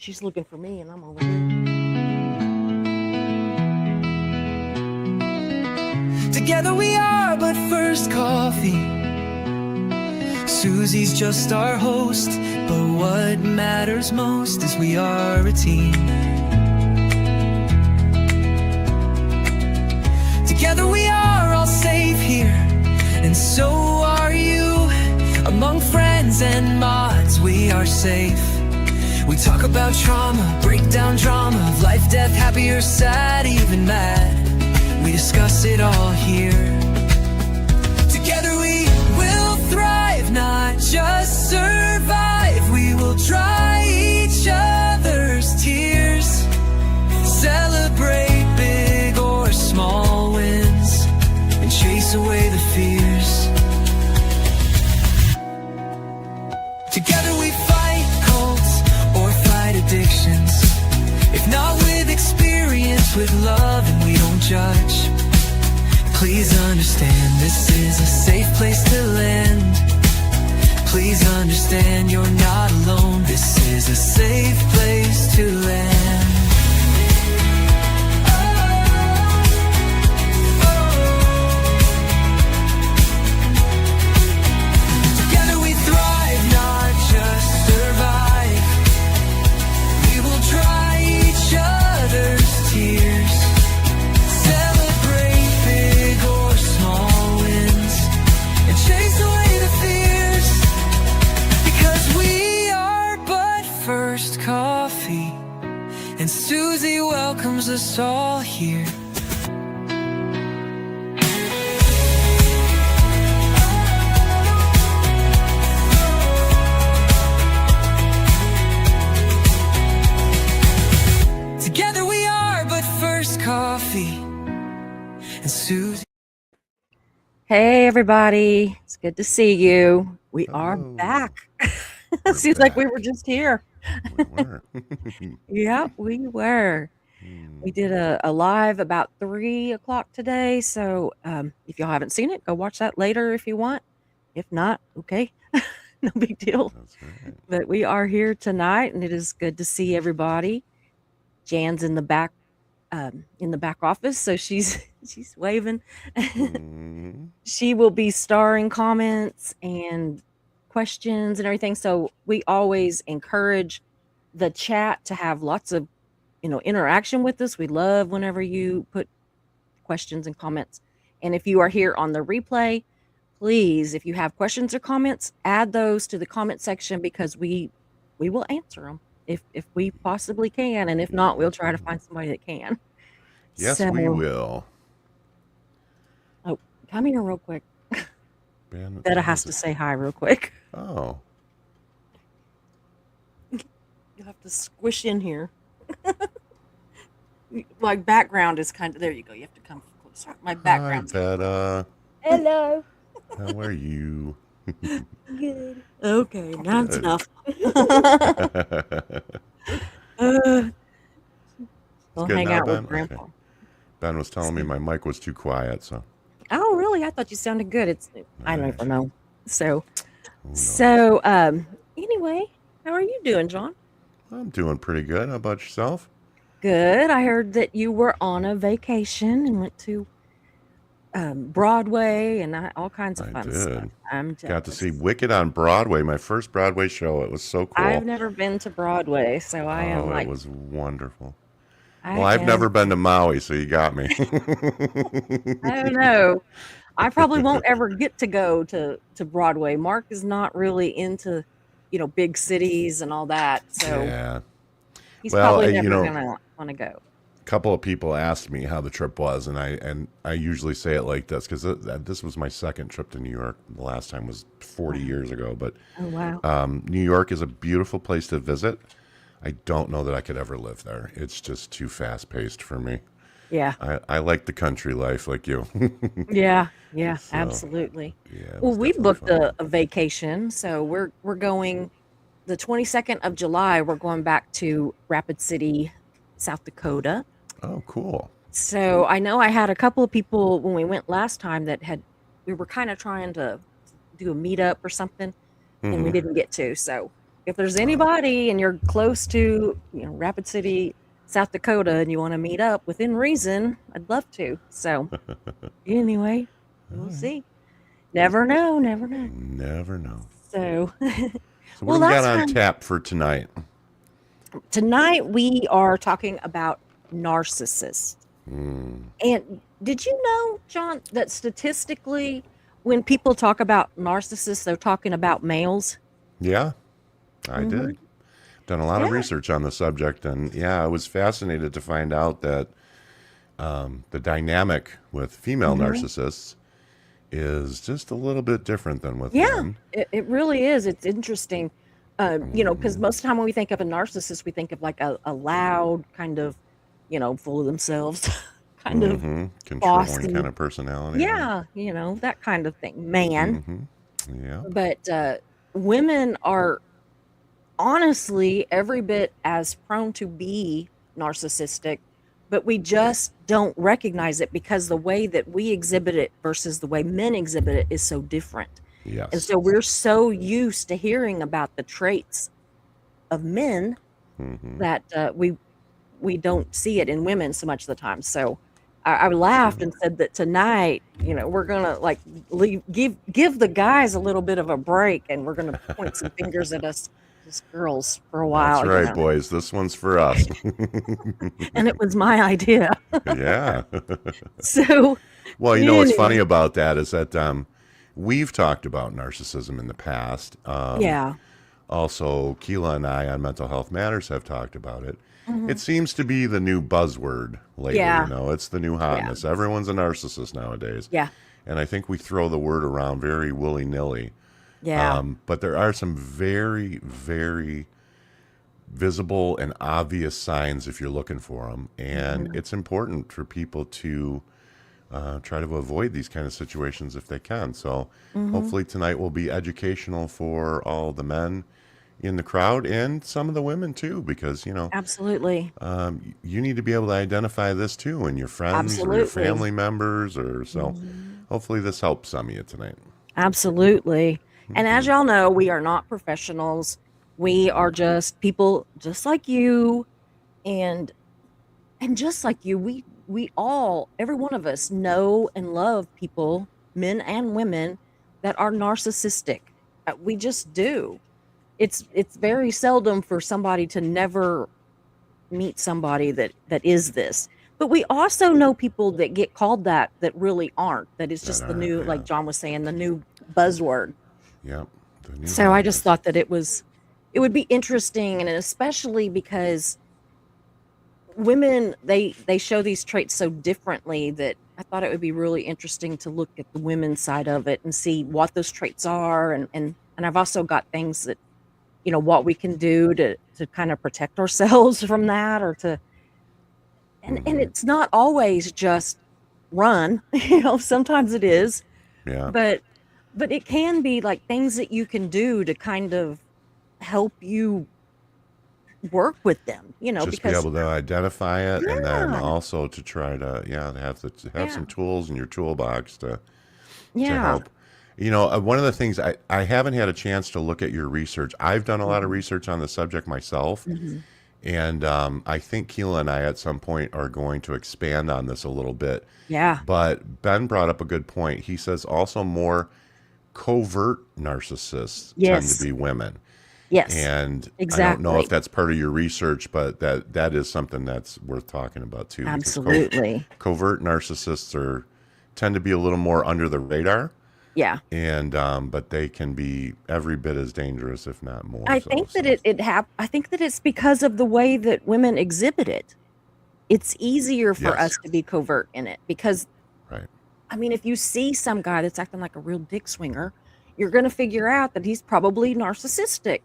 She's looking for me, and I'm over here. Together we are but first coffee. Susie's just our host, but what matters most is we are a team. Together we are all safe here, and so are you. Among friends and mods we are safe. We talk about trauma, break down drama of life, death, happy or sad, even mad. We discuss it all here. Together we will thrive, not just survive. We will dry each other's tears, celebrate big or small wins, and chase away the fears. Together we fight cults or fight addictions. If not with experience, with love, and we don't judge. Please understand, this is a safe place to land. Please understand, you're not alone. This is a safe place to land. Together we thrive, not just survive. We will dry each other's tears, celebrate big or small wins, and chase away the fears. Because we are but first coffee, and Susie welcomes us all here. Together we are but first coffee, and Susie. Hey, everybody. It's good to see you. We are Hello. back. We're Seems like we back. were just here. We were. Yeah, we were. We did a live about 3 o'clock today. So if y'all haven't seen it, go watch that later if you want. If not, okay. No big deal. That's right. But we are here tonight, and it is good to see everybody. Jan's in the back office, so she's waving. Mhm. She will be starring comments and questions and everything. So we always encourage the chat to have lots of interaction with us. We love whenever you put questions and comments. And if you are here on the replay, please, if you have questions or comments, add those to the comment section, because we will answer them if we possibly can, and if not, we'll try to find somebody that can. Yes, So, we will. oh, come here real quick. Ben, Betta what has is to it? say hi real quick. Oh, You'll have to squish in here. My background is kind of, there you go. You have to come closer. My hi, background's Betta. hello. How are you? Good. Okay, now it's Good. enough. It's We'll good hang now, out Ben? with Grandpa. Okay. Ben was telling me my mic was too quiet, so Oh, really? I thought you sounded good. I Nice. never know. So, who knows? so anyway, how are you doing, John? I'm doing pretty good. How about yourself? Good. I heard that you were on a vacation and went to Broadway and all kinds of I fun stuff. did. I'm Got to see jealous. Wicked on Broadway, my first Broadway show. It was so I've cool. never been to Broadway, so I am Oh, it like, was wonderful. I Well, I've never am. been to Maui, so you got me. I don't know. I probably won't ever get to go to Broadway. Mark is not really into, big cities and all that, so Yeah. he's Well, probably you never know, gonna want to go. a couple of people asked me how the trip was, and I usually say it like this because this was my second trip to New York. The last time was 40 Wow. years ago, but Oh wow. New York is a beautiful place to visit. I don't know that I could ever live there. It's just too fast paced for me. Yeah. I like the country life like you. Yeah. So Absolutely. yeah, it Well, was we definitely booked fun. a vacation, so we're going the 22nd of July. We're going back to Rapid City, South Dakota. Oh, cool. So I know I had a couple of people when we went last time that we were kind of trying to do a meetup or something, and we Hmm. didn't get to. So if there's Uh, anybody and you're close to, Rapid City, South Dakota, and you want to meet up within reason, I'd love to. So anyway, all we'll right. see. Never know, never know. Never know. So, So what do well, we got last on time, tap for tonight? tonight we are talking about narcissists. Mm, And did you know, John, that statistically, when people talk about narcissists, they're talking about males? yeah, I Hmm. did. Done a lot of Yeah. research on the subject, and yeah, I was fascinated to find out that the dynamic with female Hmm. narcissists is just a little bit different than with Yeah, men. it really is. It's interesting. Because Hmm. most of the time when we think of a narcissist, we think of like a loud kind of, full of themselves, kind of Hmm. Controlling kind bossy. of personality, right? Yeah, that kind of thing. Man. Hmm. Yep. But women are honestly every bit as prone to be narcissistic, but we just don't recognize it because the way that we exhibit it versus the way men exhibit it is so different. And Yes. so we're so used to hearing about the traits of men Hmm. that we don't see it in women so much of the time. So I That's laughed true. and said that tonight, we're gonna like give the guys a little bit of a break, and we're gonna point some fingers at us girls for a That's while. right, boys. This one's for us. And it was my idea. Yeah. So Well, what's funny anyway, about that is that we've talked about narcissism in the past. yeah, Also, Keela and I on Mental Health Matters have talked about it. hmm, It seems to be the new buzzword lately, yeah, It's the new yeah, hotness. Everyone's a narcissist nowadays. yeah, And I think we throw the word around very willy nilly. yeah, But there are some very, very visible and obvious signs if you're looking for them. And hmm, it's important for people to try to avoid these kind of situations if they can. So hmm, hopefully tonight will be educational for all the men in the crowd and some of the women too, because absolutely, you need to be able to identify this too in your friends or your absolutely. family members or so. Mhm. Hopefully this helps some of you tonight. Absolutely. And as Hmm. y'all know, we are not professionals. We are just people just like you, and just like you, we all, every one of us know and love people, men and women, that are narcissistic. We just do. It's very seldom for somebody to never meet somebody that is this. But we also know people that get called that really aren't. That is That just the aren't, new, like yeah. John was saying, the new buzzword. Yep. The new So I just hotness. thought that it would be interesting, and especially because women, they show these traits so differently, that I thought it would be really interesting to look at the women's side of it and see what those traits are, and I've also got things that, what we can do to kind of protect ourselves from that, or to, and Hmm. it's not always just run, sometimes it is, Yeah. but it can be like things that you can do to kind of help you work with them, Just be because able to identify it and then yeah, also to try to, yeah, have yeah, some tools in your toolbox to yeah, help. One of the things I haven't had a chance to look at your research. I've done a lot of mhm, research on the subject myself, mhm, and I think Keela and I at some point are going to expand on this a little bit. yeah, But Ben brought up a good point. He says also more covert narcissists tend to yes, be women. yes, And I don't know if exactly, that's part of your research, but that is something that's worth talking about too, because absolutely, covert narcissists are tend to be a little more under the radar, yeah. and but they can be every bit as dangerous, if not more I so. think that So I think that it's because of the way that women exhibit it. It's easier for yes, us to be covert in it because, right, I mean, if you see some guy that's acting like a real dick swinger, you're going to figure out that he's probably narcissistic.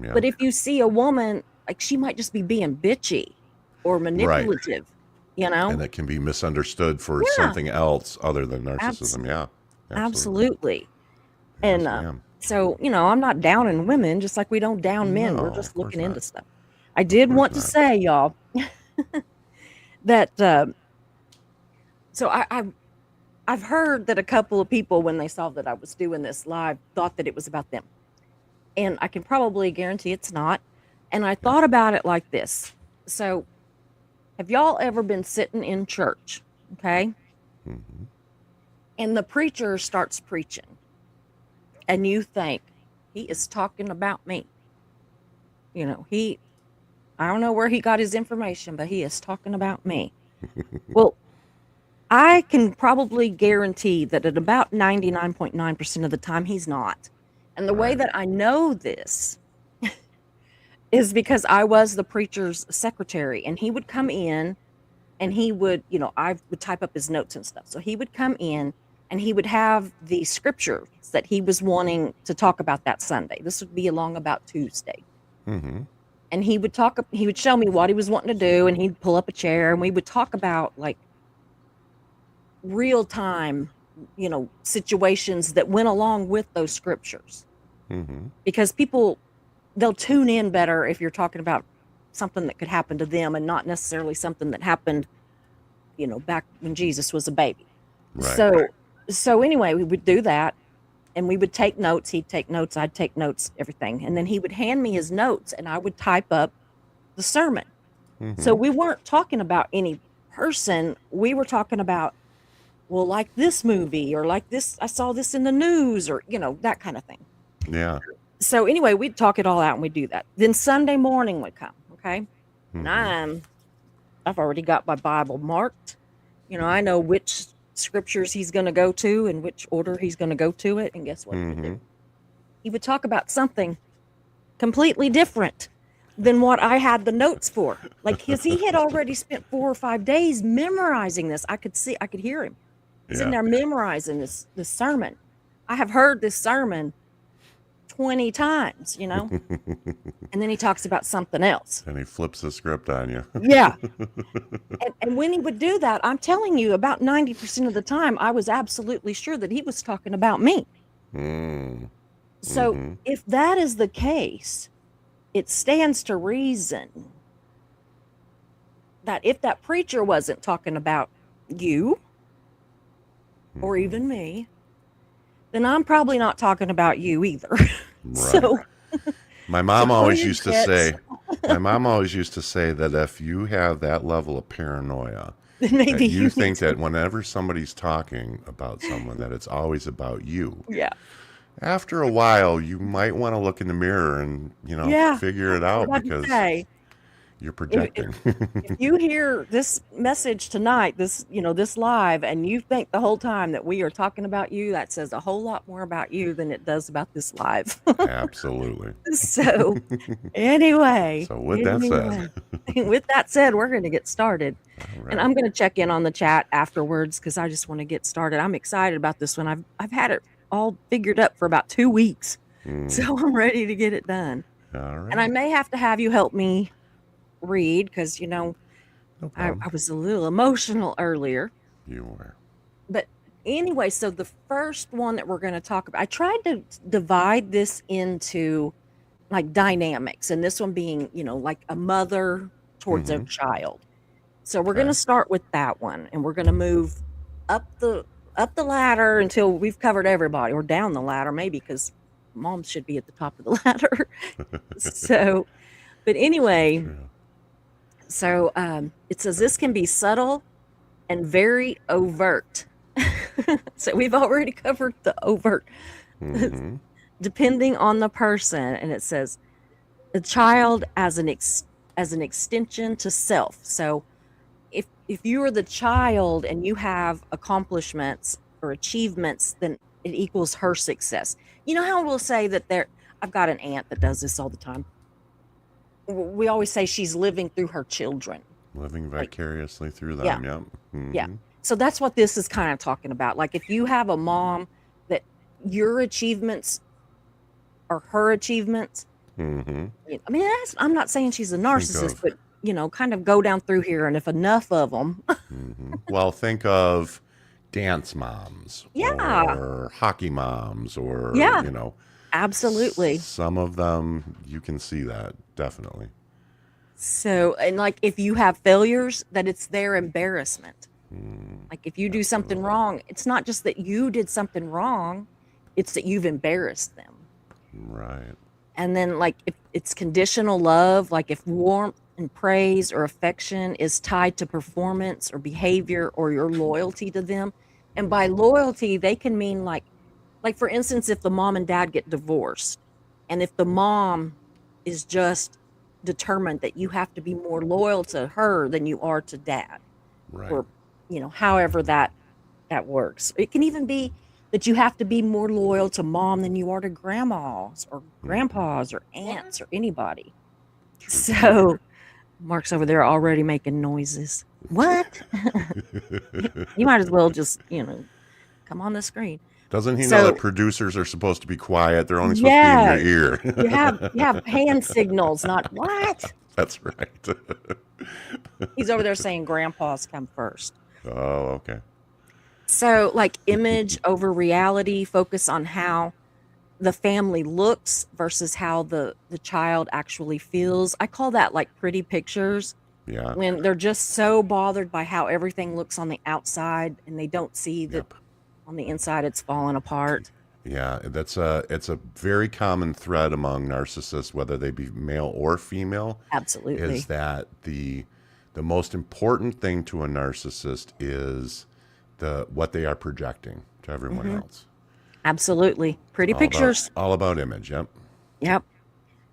yeah, But if you see a woman, like, she might just be being bitchy or right, manipulative, you and know? it can be misunderstood for Yeah, something else other than abs- narcissism. Yeah, absolutely. absolutely. And Yes, ma'am. so, I'm not downing women, just like we don't down men. We're No, of just course looking into not. stuff. I Of did course want to not. say, y'all, that so I've heard that a couple of people, when they saw that I was doing this live, thought that it was about them. and I can probably guarantee it's not. And I thought about it like this. So, have y'all ever been sitting in church, okay? Mm-hmm. And the preacher starts preaching, and you think, he is talking about me. I don't know where he got his information, but he is talking about me. Well, I can probably guarantee that at about 99.9% of the time, he's not. And the way Right. that I know this is because I was the preacher's secretary, and he would come in and he would, I would type up his notes and stuff. So he would come in and he would have the scriptures that he was wanting to talk about that Sunday. This would be along about Tuesday. Mm-hmm. And he would show me what he was wanting to do, and he'd pull up a chair and we would talk about like real time, situations that went along with those scriptures. Mm-hmm. Because people, they'll tune in better if you're talking about something that could happen to them and not necessarily something that happened, back when Jesus was a baby. Right. So anyway, we would do that, and we would take notes. He'd take notes, I'd take notes, everything. And then he would hand me his notes and I would type up the sermon. So Mm-hmm. we weren't talking about any person. We were talking about, well, like this movie, or like this, I saw this in the news, or, that kind of thing. Yeah. So anyway, we'd talk it all out and we'd do that. Then Sunday morning would come, okay? And Mm-hmm. I've already got my Bible marked. I know which scriptures he's going to go to and which order he's going to go to it. And guess what he would Mm-hmm. do? He would talk about something completely different than what I had the notes for. Like, because he had already spent 4 or 5 days memorizing this. I could hear him. He's in Yeah. there memorizing this sermon. I have heard this sermon 20 times, and then he talks about something else. And he flips the script on you. Yeah. And when he would do that, I'm telling you, about 90% of the time, I was absolutely sure that he was talking about me. Mm. So Mm-hmm. if that is the case, it stands to reason that if that preacher wasn't talking about you or even me, then I'm probably not talking about you either. Right. So My mom so always your used to jets, say, my mom always used to say that if you have that level of paranoia, then that maybe you you need think to. that whenever somebody's talking about someone, that it's always about you. Yeah. After a while, you might want to look in the mirror and, Yeah. figure it I was out about to because say, you're if projecting. you hear this message tonight, this live, and you think the whole time that we are talking about you, that says a whole lot more about you than it does about this live. Absolutely. So anyway, So with that said, with that said, we're going to get started. all And right. I'm going to check in on the chat afterwards because I just want to get started. I'm excited about this one. I've had it all figured up for about 2 weeks, so Mm, I'm ready to get it done. all And I right. may have to have you help me read because No I problem. was a little emotional earlier. You were. But anyway, so the first one that we're going to talk about, I tried to divide this into like dynamics, and this one being, like a mother towards a Mm-hmm. child. So we're going to Okay. start with that one, and we're going to move up the ladder until we've covered everybody, or down the ladder maybe, because mom should be at the top of the ladder. So, but So anyway, true. so it says this can be subtle and very overt. So we've already covered the overt, Mm-hmm. depending on the person, and it says the child as an extension to self. So if you are the child and you have accomplishments or achievements, then it equals her success. You know how we'll say that I've got an aunt that does this all the time. We always say she's living through her children. Living Like, vicariously through yeah, them. Yep. yeah. Mm-hmm. So that's what this is kind of talking about. Like if you have a mom that your achievements are her achievements. Mm-hmm. I mean, I'm not saying she's a Think narcissist, of. but kind of go down through here, and if enough of them, Mm-hmm. Well, think of dance moms yeah, or hockey moms or, yeah, absolutely. some of them you can see that definitely. So, and like if you have failures, that it's their embarrassment. Mm, Like if you do something absolutely. wrong, it's not just that you did something wrong, it's that you've embarrassed them. Right. And then, like, if it's conditional love, like if warmth and praise or affection is tied to performance or behavior or your loyalty to them. And by loyalty, they can mean like for instance, if the mom and dad get divorced, and if the mom is just determined that you have to be more loyal to her than you are to dad, Right. or however that works. It can even be that you have to be more loyal to mom than you are to grandmas or grandpas or aunts or anybody. True, true. So Mark's over there already making noises. What? You might as well just, come on the screen. Doesn't he know that So producers are supposed to be quiet? They're only supposed to be in your yes, ear. you have hand signals, not what? That's right. He's over there saying grandpas come first. Oh, okay. So like image over reality, focus on how the family looks versus how the child actually feels. I call that like pretty pictures, Yeah. when they're just so bothered by how everything looks on the outside and they don't see that Yep. on the inside it's falling apart. Yeah, it's a very common thread among narcissists, whether they be male or female, is Absolutely. that the most important thing to a narcissist is what they are projecting to everyone Hmm. else. Absolutely. Pretty pictures. All about image. Yep. Yep.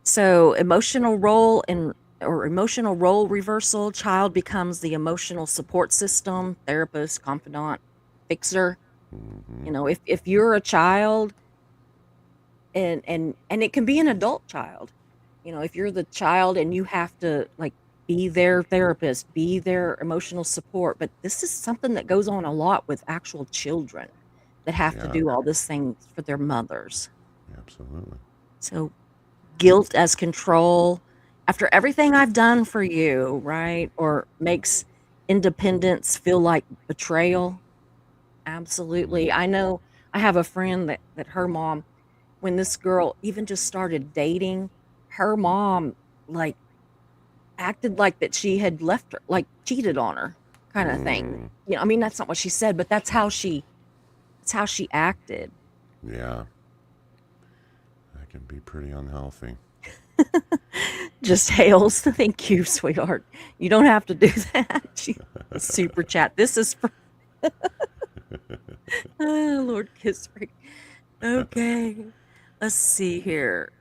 So emotional role and or emotional role reversal, child becomes the emotional support system, therapist, confidant, fixer. Hmm. If you're a child, and it can be an adult child, if you're the child and you have to like be their therapist, be their emotional support. But this is something that goes on a lot with actual children that have to Yeah, do all these things for their mothers. absolutely. So guilt as control after everything I've done for you, right? Or makes independence feel like betrayal. Absolutely. I know I have a friend that her mom, when this girl even just started dating, her mom like acted like that she had left her, like cheated on her, kind of thing. Mm, I mean that's not what she said, but that's how she acted. yeah, that can be pretty unhealthy. Just hails. Thank you, sweetheart. You don't have to do that. Super chat. This is for Lord Kisrick. Okay. Let's see here.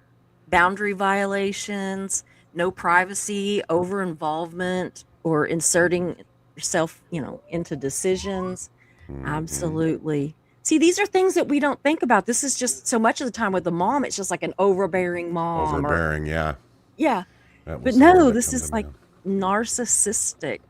Boundary violations, no privacy, over involvement, or inserting yourself, into decisions. Hmm. Absolutely. See, these are things that we don't think about. This is just so much of the time with the mom, it's just like an overbearing mom or Overbearing. Yeah, yeah. that But was the word no, that this come to is like mind. narcissistic,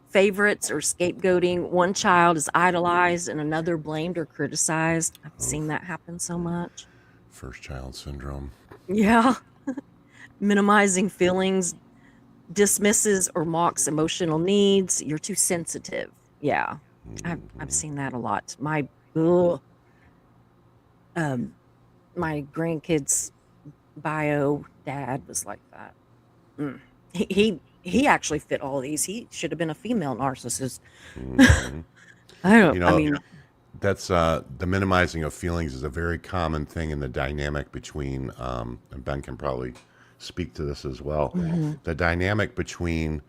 favorites or scapegoating. One child is idolized and another blamed or criticized. I've seen Oof. that happen so much. First child syndrome. Yeah. Minimizing feelings, dismisses or mocks emotional needs. You're too sensitive. Yeah. I've Hmm. seen that a lot. Ugh, um my grandkids bio dad was like that. Mm. He actually fit all these. He should have been a female narcissist. Hmm. I don't. You I know, mean, that's the minimizing of feelings is a very common thing in the dynamic between, and Ben can probably speak to this as well. mhm, The dynamic between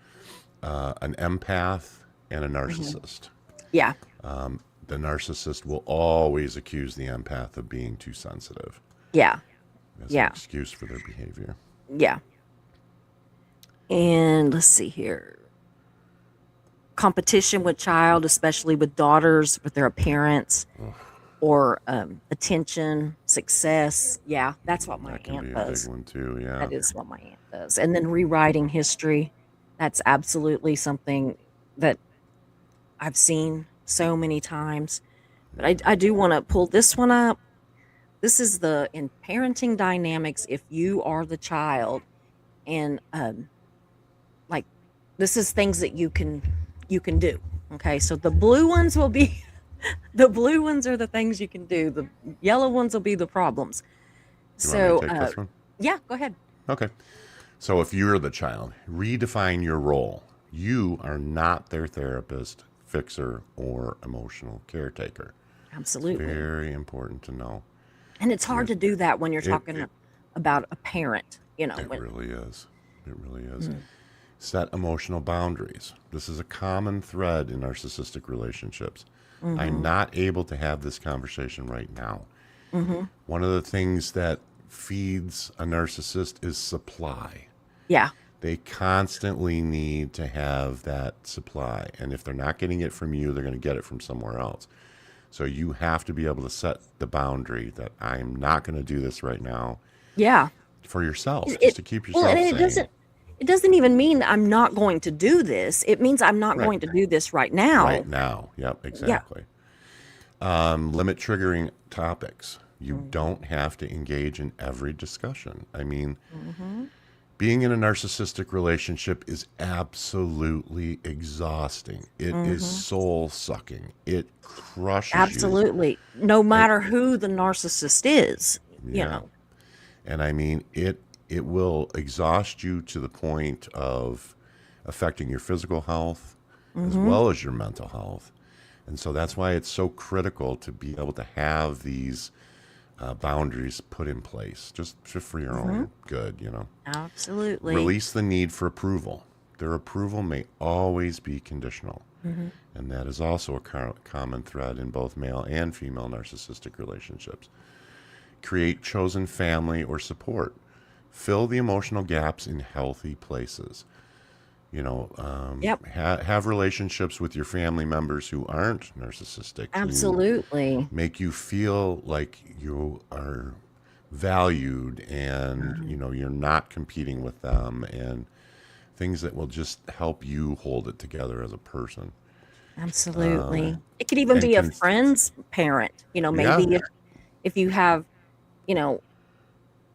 an empath and a mhm. narcissist. Yeah, The narcissist will always accuse the empath of being too sensitive yeah, as an yeah, excuse for their behavior. yeah. And let's see here. Competition with child, especially with daughters, with their appearance Ugh, or attention, success. Yeah, that's what my that can aunt be a big does. one too. That Yeah. is what my aunt does. And then rewriting history. That's absolutely something that I've seen so many times. But I do want to pull this one up. This is the in parenting dynamics. If you are the child, and like this is things that you can do. Okay, so the blue ones will be the blue ones are the things you can do. The yellow ones will be the problems. You want me to So take this one? yeah, go ahead. Okay. So if you're the child, redefine your role. You are not their therapist, fixer, or emotional caretaker. It's Absolutely. very important to know. And it's hard There's, to do that when you're it, talking about a parent, It when really is. It really is. mm, Set emotional boundaries. This is a common thread in narcissistic relationships. I'm mhm, not able to have this conversation right now. mhm. One of the things that feeds a narcissist is supply. Yeah. They constantly need to have that supply. And if they're not getting it from you, they're going to get it from somewhere else. So you have to be able to set the boundary that I'm not going to do this right now Yeah. for yourself, just It to keep well, and yourself sane. it doesn't even mean I'm not going to do this. It means I'm not Right. going to do this right Right now. now. Yep, Yeah. exactly. Limit triggering topics. You Mhm. don't have to engage in every discussion. I mean, Mhm. being in a narcissistic relationship is absolutely exhausting. It is Mhm. soul sucking. It crushes you. Absolutely. No I, matter who the narcissist is, you yeah. know. And I mean, it will exhaust you to the point of affecting your physical health as Mhm. well as your mental health. And so that's why it's so critical to be able to have these boundaries put in place just for your Mhm. own good, you know. Absolutely. Release the need for approval. Their approval may always be conditional. Mhm. And that is also a common thread in both male and female narcissistic relationships. Create chosen family or support. Fill the emotional gaps in healthy places. Yep. Have relationships with your family members who aren't narcissistic, who Absolutely. make you feel like you are valued and Mhm. you're not competing with them, and things that will just help you hold it together as a person. Absolutely. It could even And be a can friend's parent, Yeah, maybe if you have, you know,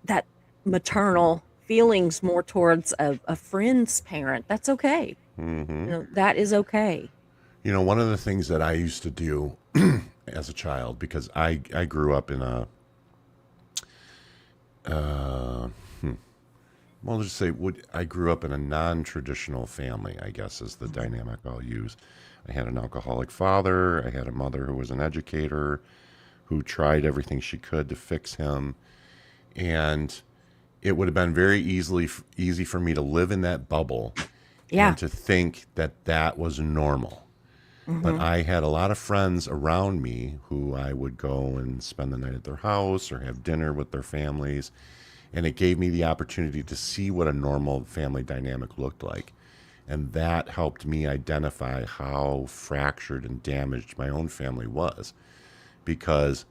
that maternal feelings more towards a friend's parent, that's okay. That is okay. one of the things that I used to do as a child, because I grew up in a well, let's just say I grew up in a non-traditional family, I guess is the Mhm. dynamic I'll use. I had an alcoholic father. I had a mother who was an educator who tried everything she could to fix him. And it would have been very easy for me to live in that bubble Yeah. and to think that that was normal. But Mhm. I had a lot of friends around me who I would go and spend the night at their house or have dinner with their families. And it gave me the opportunity to see what a normal family dynamic looked like. And that helped me identify how fractured and damaged my own family was, because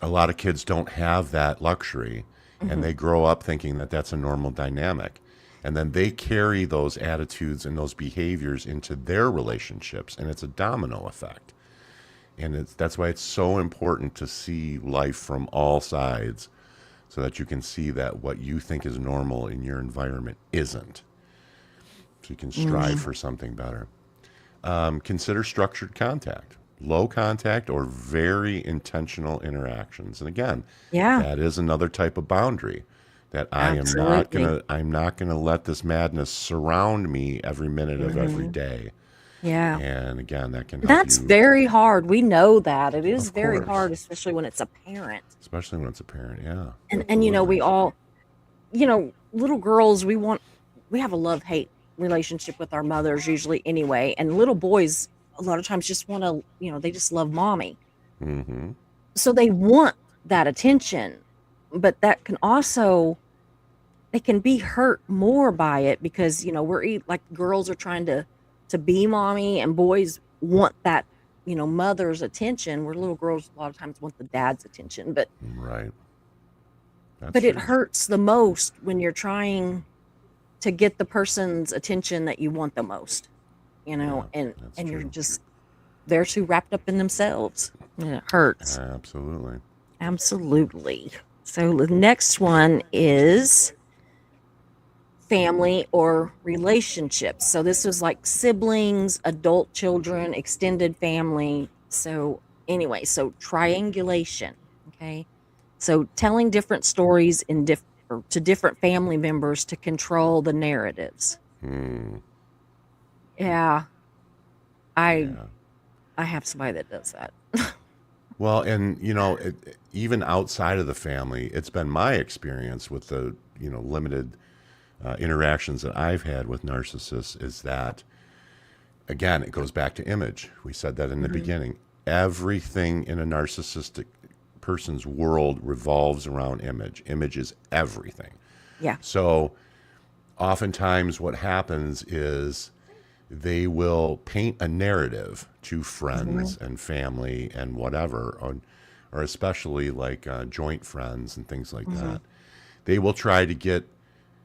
a lot of kids don't have that luxury, and Mhm. they grow up thinking that that's a normal dynamic. And then they carry those attitudes and those behaviors into their relationships, and it's a domino effect. And that's why it's so important to see life from all sides, so that you can see that what you think is normal in your environment isn't. So you can strive Mm. for something better. Consider structured contact, low contact, or very intentional interactions. And again, Yeah. that is another type of boundary that Absolutely. I'm not gonna let this madness surround me every minute of every Mhm. day. Yeah. And again, that can help That's you, very hard. We know that. It is of very course, hard, especially when it's a parent. especially when it's a parent. Yeah, And absolutely. we all, little girls, we have a love-hate relationship with our mothers usually anyway, and little boys a lot of times just wanna, they just love mommy. Mm-hmm. So they want that attention, but that can also they can be hurt more by it because, like girls are trying to be mommy and boys want that, mother's attention, where little girls a lot of times want the dad's attention, Right. That's but it true. hurts the most when you're trying to get the person's attention that you want the most, Yeah, that's and you're true. just they're too wrapped up in themselves, and it hurts. Absolutely. Absolutely. So the next one is family or relationships. So this was like siblings, adult children, extended family. So anyway, so triangulation. Okay. So telling different stories to different family members to control the narratives. Hmm. Yeah. I Yeah. I have somebody that does that. Well, and even outside of the family, it's been my experience with the limited interactions that I've had with narcissists is that again it goes back to image. We said that in the Mhm. beginning. Everything in a narcissistic person's world revolves around image. Image is everything. Yeah. So oftentimes what happens is they will paint a narrative to Mhm. friends and family and whatever, or especially like joint friends and things like Mhm. that. They will try to get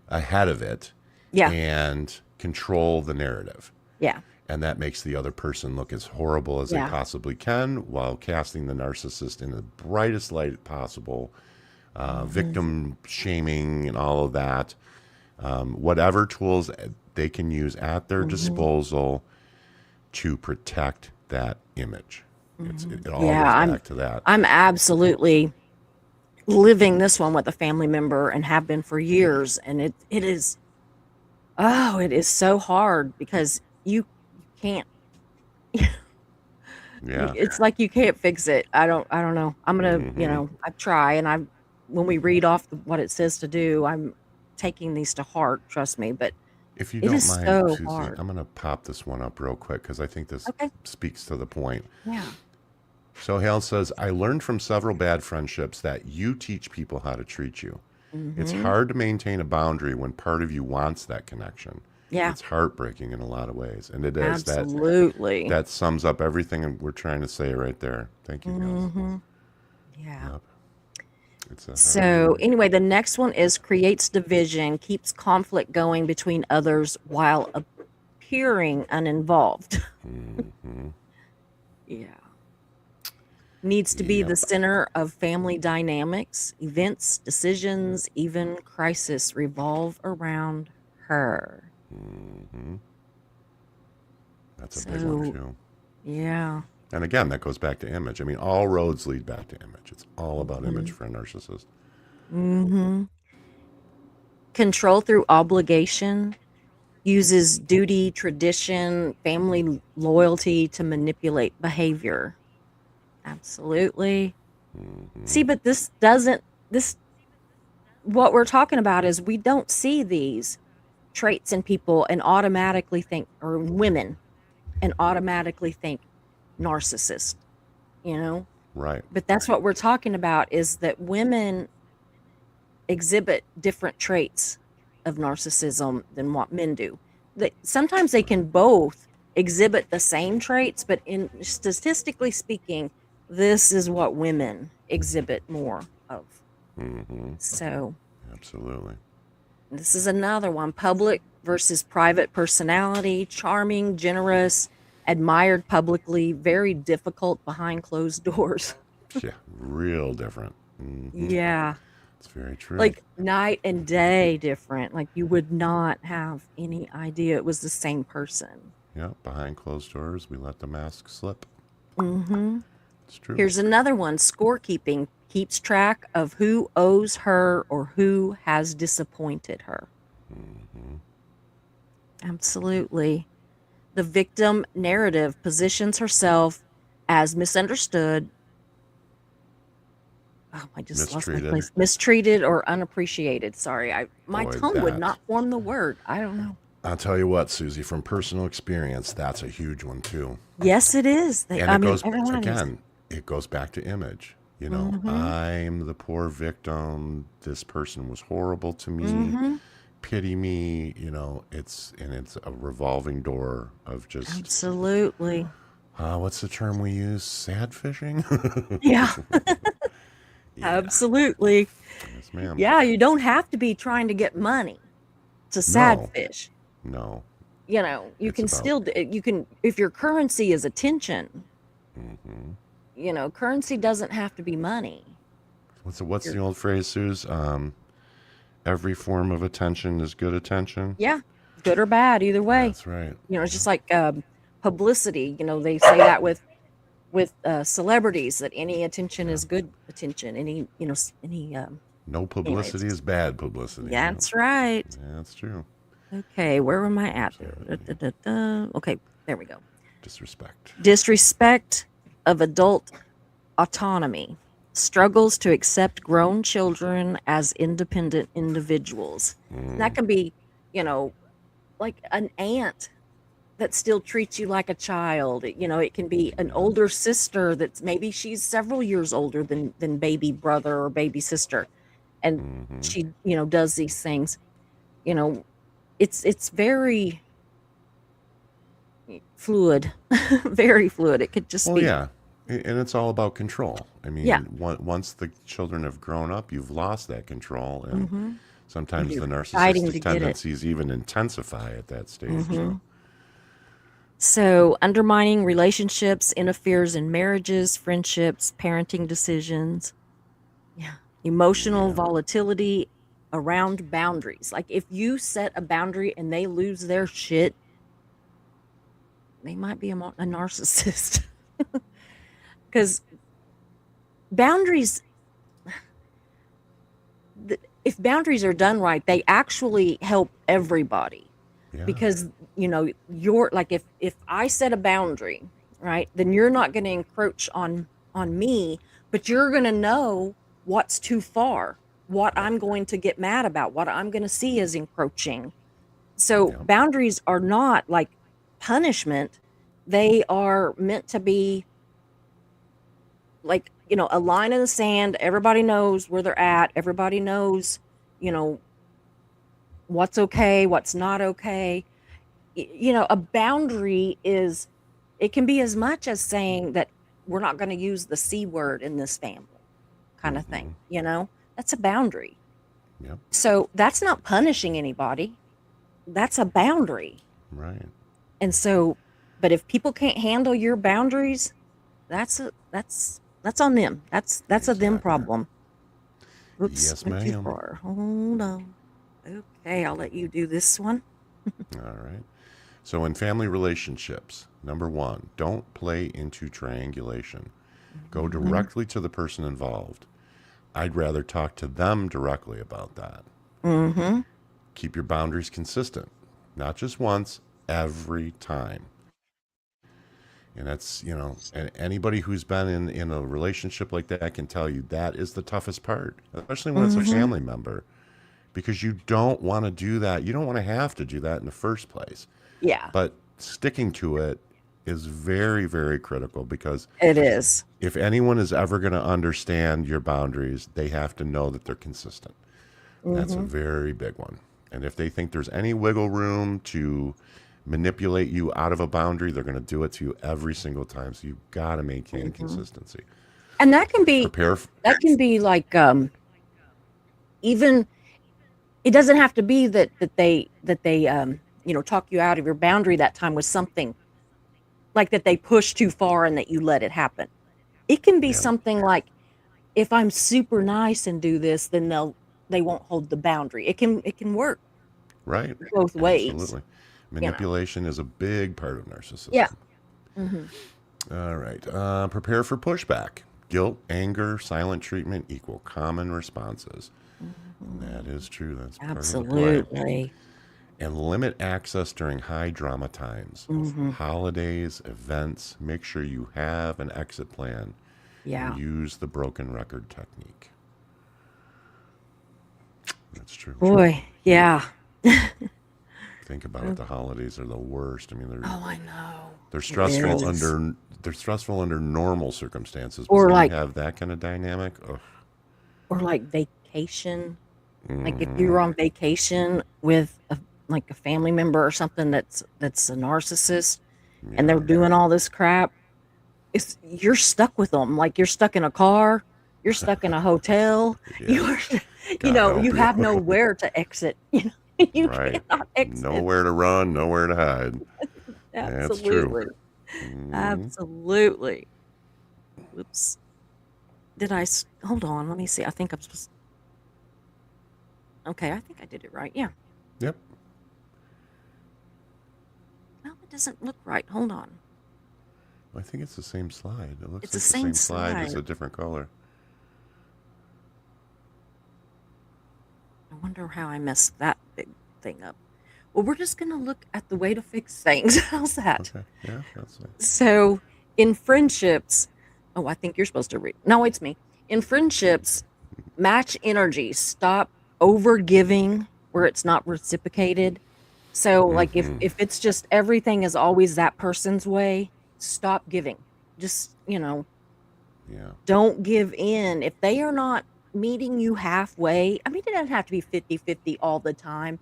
ahead of it Yeah. and control the narrative. Yeah. And that makes the other person look as horrible as they Yeah. possibly can while casting the narcissist in the brightest light possible, Mhm. victim shaming and all of that. Whatever tools they can use at their Mhm. disposal to protect that image. Mhm. It all Yeah, goes back to that. I'm absolutely living this one with a family member and have been for years, and it is, oh, it is so hard because you can't Yeah. it's like you can't fix it. I don't know. I'm gonna, Hmm. I try, and I when we read off what it says to do, I'm taking these to heart, trust me, but If you it don't is mind, so Susie, hard. I'm going to pop this one up real quick because I think this Okay. speaks to the point. Yeah. So Hale says, I learned from several bad friendships that you teach people how to treat you. It's Mhm. hard to maintain a boundary when part of you wants that connection. Yeah. It's heartbreaking in a lot of ways. And it is. Absolutely. That sums up everything we're trying to say right there. Thank you, Hale. Mhm. Yeah. Yep. It's a hard So, one. anyway, the next one is creates division, keeps conflict going between others while appearing uninvolved. Hmm. Yeah. Needs to be the Yep. center of family dynamics, events, decisions, even crisis revolve around her. Hmm. That's a big one, So, too. yeah. And again, that goes back to image. I mean, all roads lead back to image. It's all about image Mhm. for a narcissist. Mhm. Control through obligation, uses duty, tradition, family loyalty to manipulate behavior. Absolutely. Hmm. See, but this what we're talking about is we don't see these traits in people and automatically think, or women, and automatically think narcissist, you know? Right. But that's what we're talking about, is that women exhibit different traits of narcissism than what men do. Sometimes they can both exhibit the same traits, but in statistically speaking, this is what women exhibit more of. Hmm. So Absolutely. this is another one: public versus private personality, charming, generous, admired publicly, very difficult behind closed doors. Yeah. Real different. Hmm. Yeah. It's very true. Like night and day different. Like you would not have any idea it was the same person. Yeah. Behind closed doors, we let the mask slip. Hmm. It's true. Here's another one: scorekeeping, keeps track of who owes her or who has disappointed her. Hmm. Absolutely. The victim narrative positions herself as misunderstood. Oh, I just lost my Mistreated. place. Mistreated or unappreciated. Sorry, I my Boy, tongue would that. not form the word. I don't know. I'll tell you what, Susie, from personal experience, that's a huge one, too. Yes, it is. And I it mean, goes, every one of these. again, it goes back to image. Mhm. I'm the poor victim. This person was horrible to me. Mhm. Pity me. It's a revolving door of just, Absolutely. what's the term we use? Sad fishing? Yeah. Yeah. Absolutely. Yes, ma'am. Yeah, you don't have to be trying to get money to sad No, fish. no. You It's can about, still you can, if your currency is attention, hmm currency doesn't have to be money. what's Your the old phrase, Suze? Every form of attention is good attention. Yeah, good or bad, either way. That's right. It's Yep. just like publicity. They say that with celebrities, that any attention Yeah. is good attention. Any any No anyways. publicity is bad publicity. Yep. That's right. Yeah, that's true. Okay, where am I at there? Da, Absolutely. da, da, da. Okay, there we go. Disrespect. Disrespect of adult autonomy, struggles to accept grown children as independent individuals. And that Mm, can be, you know, like an aunt that still treats you like a child. It can be an yeah. older sister that's maybe she's several years older than baby brother or baby sister, and Hmm. she, does these things. You know, it's very fluid, very fluid. It could just Well, be, yeah. And it's all about control. I yeah. mean, once the children have grown up, you've lost that control. And Hmm. And sometimes you're the fighting to narcissistic get it. tendencies even intensify at that stage. Hmm. So, So, undermining relationships interferes in marriages, friendships, parenting decisions. Yeah. Emotional yeah. volatility around boundaries. Like if you set a boundary and they lose their shit, they might be a narcissist. Because boundaries, if boundaries are done right, they actually help everybody. Yeah. Because, you're like, if I set a boundary, right, then you're not going to encroach on me, but you're going to know what's too far, what Yep. I'm going to get mad about, what I'm going to see as encroaching. So Yep. boundaries are not like punishment. They are meant to be like, a line in the sand. Everybody knows where they're at. Everybody knows, you know, what's okay, what's not okay. A boundary is, it can be as much as saying that we're not going to use the C word in this family kind of Hmm. thing. That's a boundary. Yep. So that's not punishing anybody. That's a boundary. Right. And so, but if people can't handle your boundaries, that's on them. That's a them Exactly. problem. Oops, Yes, went too ma'am. far. Hold on. Okay, I'll let you do this one. All right. So, in family relationships, number one, don't play into triangulation. Go Mhm. directly to the person involved. I'd rather talk to them directly about that. Mhm. Keep your boundaries consistent, not just once, every time. And that's, anybody who's been in a relationship like that can tell you that is the toughest part, especially when it's a Mhm. family member, because you don't want to do that. You don't want to have to do that in the first place. Yeah, But sticking to it is very, very critical because it is. if anyone is ever going to understand your boundaries, they have to know that they're consistent. That's a Mhm. very big one. And if they think there's any wiggle room to manipulate you out of a boundary, they're going to do it to you every single time. So you've got to maintain Mhm. consistency. And that can be Prepare. like even, it doesn't have to be that they talk you out of your boundary that time with something like that they push too far and that you let it happen. It can be Yeah, something like, if I'm super nice and do this, then they won't hold the boundary. It can work right. both ways, Absolutely. you know. Manipulation is a big part of Yeah. narcissism. Mhm. All right. Prepare for pushback. Guilt, anger, silent treatment equal common responses. And that Mhm. is true. That's part of the play. Absolutely. And limit access during high drama times. Mhm. Holidays, events, make sure you have an exit plan and Yeah. use the broken record technique. That's true. Boy, yeah. Think about it. Oh, The holidays are the worst. I mean, I know. they're It stressful is. under normal circumstances, but Or when you like have that kind of dynamic, ugh. vacation. Like if Hmm. you're on vacation with a family member or something that's a narcissist and they're Yeah, doing all this crap, you're stuck with them. Like you're stuck in a car, you're stuck in a hotel, yeah. you're God you help you. have nowhere to exit. You Right. cannot exit. Nowhere to run, nowhere to hide. That's true. Absolutely. Hmm. Absolutely. Whoops. Hold on, let me see. I think I'm supposed Okay, I think I did it right. Yeah. Yep. No, it doesn't look right. Hold on. I think it's the same slide. It looks It's the like the same same slide, just slide. a different color. I wonder how I messed that big thing up. Well, we're just going to look at the way to fix things. How's that? Okay. Yeah, that's it. So, in friendships, Oh, I think you're supposed to read. No, it's me. In friendships, match energy. Stop over giving where it's not reciprocated. So, like, Mm-hmm. if it's just everything is always that person's way, stop giving. Just, Yeah. don't give in. If they are not meeting you halfway, I mean, it doesn't have to be 50-50 all the time,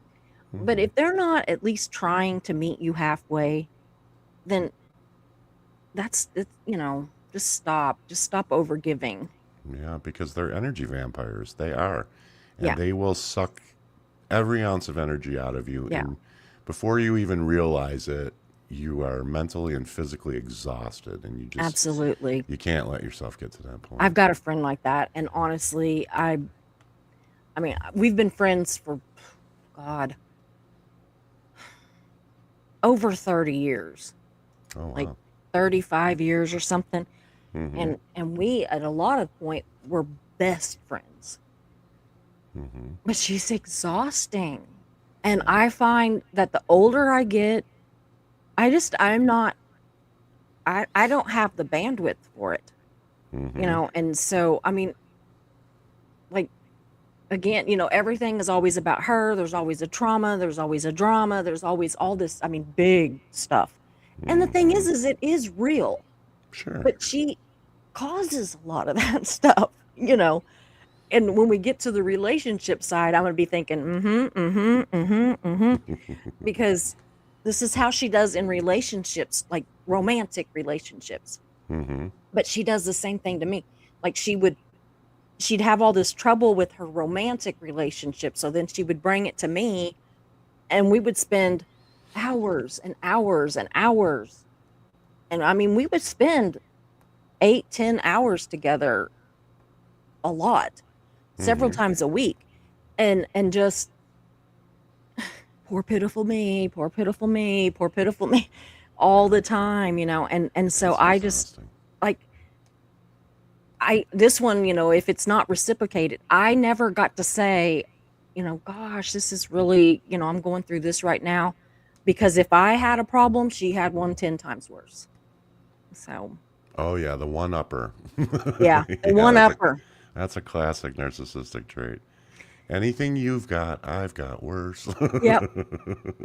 but Mm-hmm. if they're not at least trying to meet you halfway, then that's it's, just stop. Just stop over giving. Yeah, because they're energy vampires. They are. And Yeah. they will suck every ounce of energy out of you. Yeah. And before you even realize it, you are mentally and physically exhausted. And Absolutely. you can't let yourself get to that I've point. got a friend like that, and honestly, I mean, we've been friends for God, over 30 years, Oh, like wow. 35 years or something. Mm-hmm. And we at a lot of point were best friends. Mm-hmm. But she's exhausting. And Yeah. I find that the older I get, I'm not I don't have the bandwidth for it, Mm-hmm. and so I mean, like, again, everything is always about her. There's always a trauma, there's always a drama, there's always all this, I mean, big stuff. And the thing Mm-hmm. is it is real, Sure. but she causes a lot of that stuff. And when we get to the relationship side, I'm gonna be thinking, because this is how she does in relationships, like romantic relationships. Mm-hmm. But she does the same thing to me. Like she'd have all this trouble with her romantic relationship, so then she would bring it to me, and we would spend hours and hours and hours. And I mean, we would spend 8-10 hours together, a lot, several Mm-hmm. times a week, and just poor pitiful me, poor pitiful me, poor pitiful me, all Yeah. the time, and so That's I just, exhausting. like, I this one, if it's not reciprocated, I never got to say, gosh, this is really, I'm going through this right now, because if I had a problem, she had one 10 times worse. So, Oh yeah, the one upper. yeah, the Yeah, one upper. that's a classic narcissistic trait. Anything you've got, I've got worse. Yep.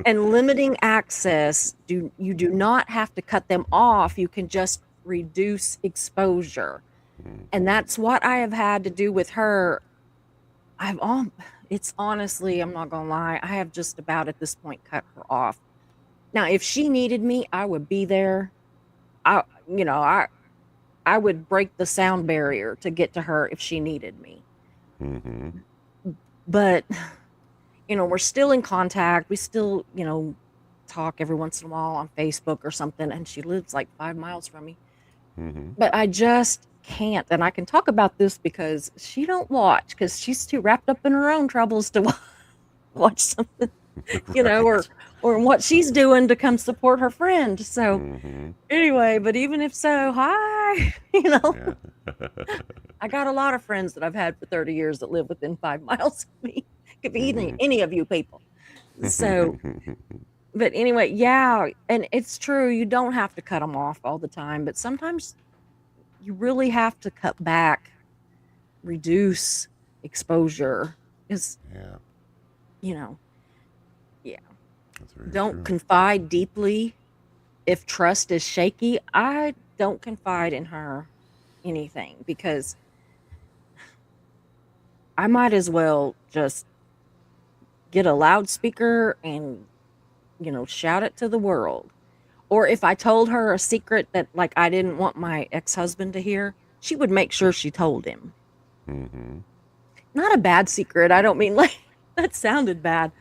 And limiting access, you do not have to cut them off. You can just reduce exposure. And Mm-hmm. that's what I have had to do with her. I've all it's honestly, I'm not gonna lie, I have just about at this point cut her off. Now, if she needed me, I would be there. I you know, I would break the sound barrier to get to her if she needed me. Mm-hmm. But, we're still in contact. We still, talk every once in a while on Facebook or something, and she lives like 5 miles from me. Mm-hmm. But I just can't, and I can talk about this because she don't watch, because she's too wrapped up in her own troubles to watch something, or Right. what she's doing to come support her friend. So Mm-hmm. anyway, but even if so, hi, Yeah. I got a lot of friends that I've had for 30 years that live within 5 miles of me. Could be Mm-hmm. any of you people. So, but anyway, yeah, and it's true. You don't have to cut them off all the time, but sometimes you really have to cut back, reduce exposure. Is, Yeah, you know, yeah. that's very Don't true. confide deeply if trust is shaky. I don't confide in her anything, because I might as well just get a loudspeaker and, shout it to the world. Or if I told her a secret that, like, I didn't want my ex-husband to hear, she would make sure she told him. Mm-hmm. Not a bad secret. I don't mean like that sounded bad.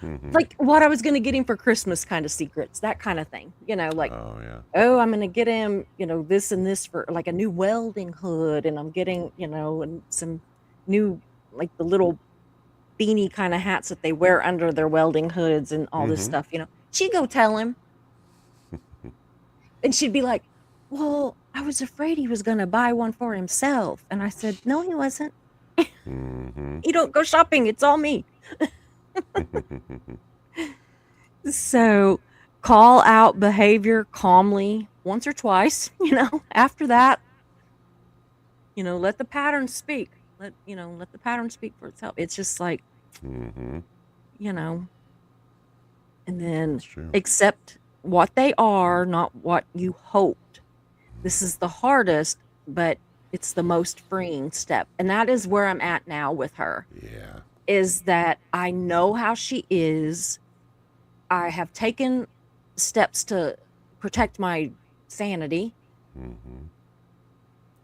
Mm-hmm. Like what I was going to get him for Christmas kind of secrets, that kind of thing. Like, Oh yeah. oh, I'm going to get him, this and this for like a new welding hood, and I'm getting, and some new, like, the little beanie kind of hats that they wear under their welding hoods and all this Mm-hmm. stuff. She'd go tell him, and she'd be like, well, I was afraid he was going to buy one for himself. And I said, no, he wasn't. Mm-hmm. You don't go shopping. It's all me. So call out behavior calmly once or twice, after that, Let the pattern speak. Let the pattern speak for itself. It's just like, Mm-hmm. you know, and then It's true. accept what they are, not what you hoped. This is the hardest, but it's the most freeing step. And that is where I'm at now with her, Yeah. is that I know how she is. I have taken steps to protect my sanity Mm-hmm.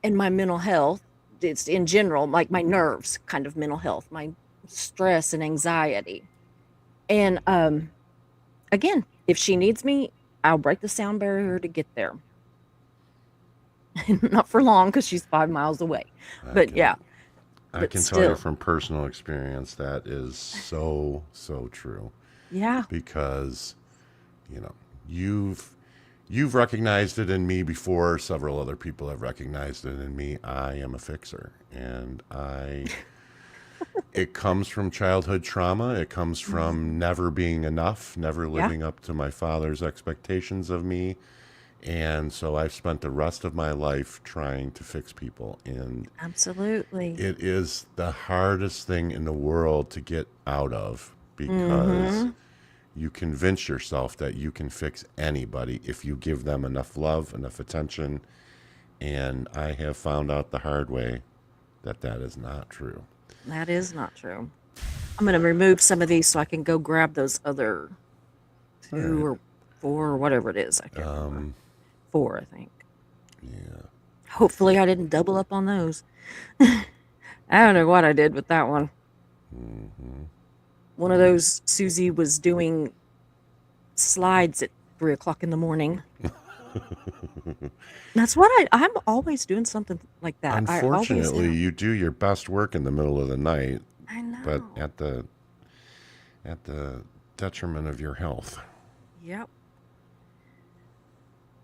and my mental health. It's in general, like my nerves, kind of mental health, my stress and anxiety. And again, if she needs me, I'll break the sound barrier to get there. Not for long because she's 5 miles away. I But yeah, can I but can tell you still, from personal experience that is so so true yeah, because you know you've you've recognized it in me before. Several other people have recognized it in me. I am a fixer, and I it comes from childhood trauma. It comes mhm, from never being enough, never yeah, living up to my father's expectations of me. And so I've spent the rest of my life trying to fix people. And absolutely. it is the hardest thing in the world to get out of because Mm-hmm. you convince yourself that you can fix anybody if you give them enough love, enough attention. And I have found out the hard way that that is not true. That is not true. I'm going to remove some of these so I can go grab those other All two right. or four or whatever it is. I can't remember. Four, I think. Yeah. Hopefully, I didn't double up on those. I don't know what I did with that one. Mm-hmm. One of those, Susie was doing slides at 3 o'clock in the morning. That's what I'm always doing something like that. I always Unfortunately, am. you do your best work in the middle of the night, I but know. at the detriment of your health. Yep.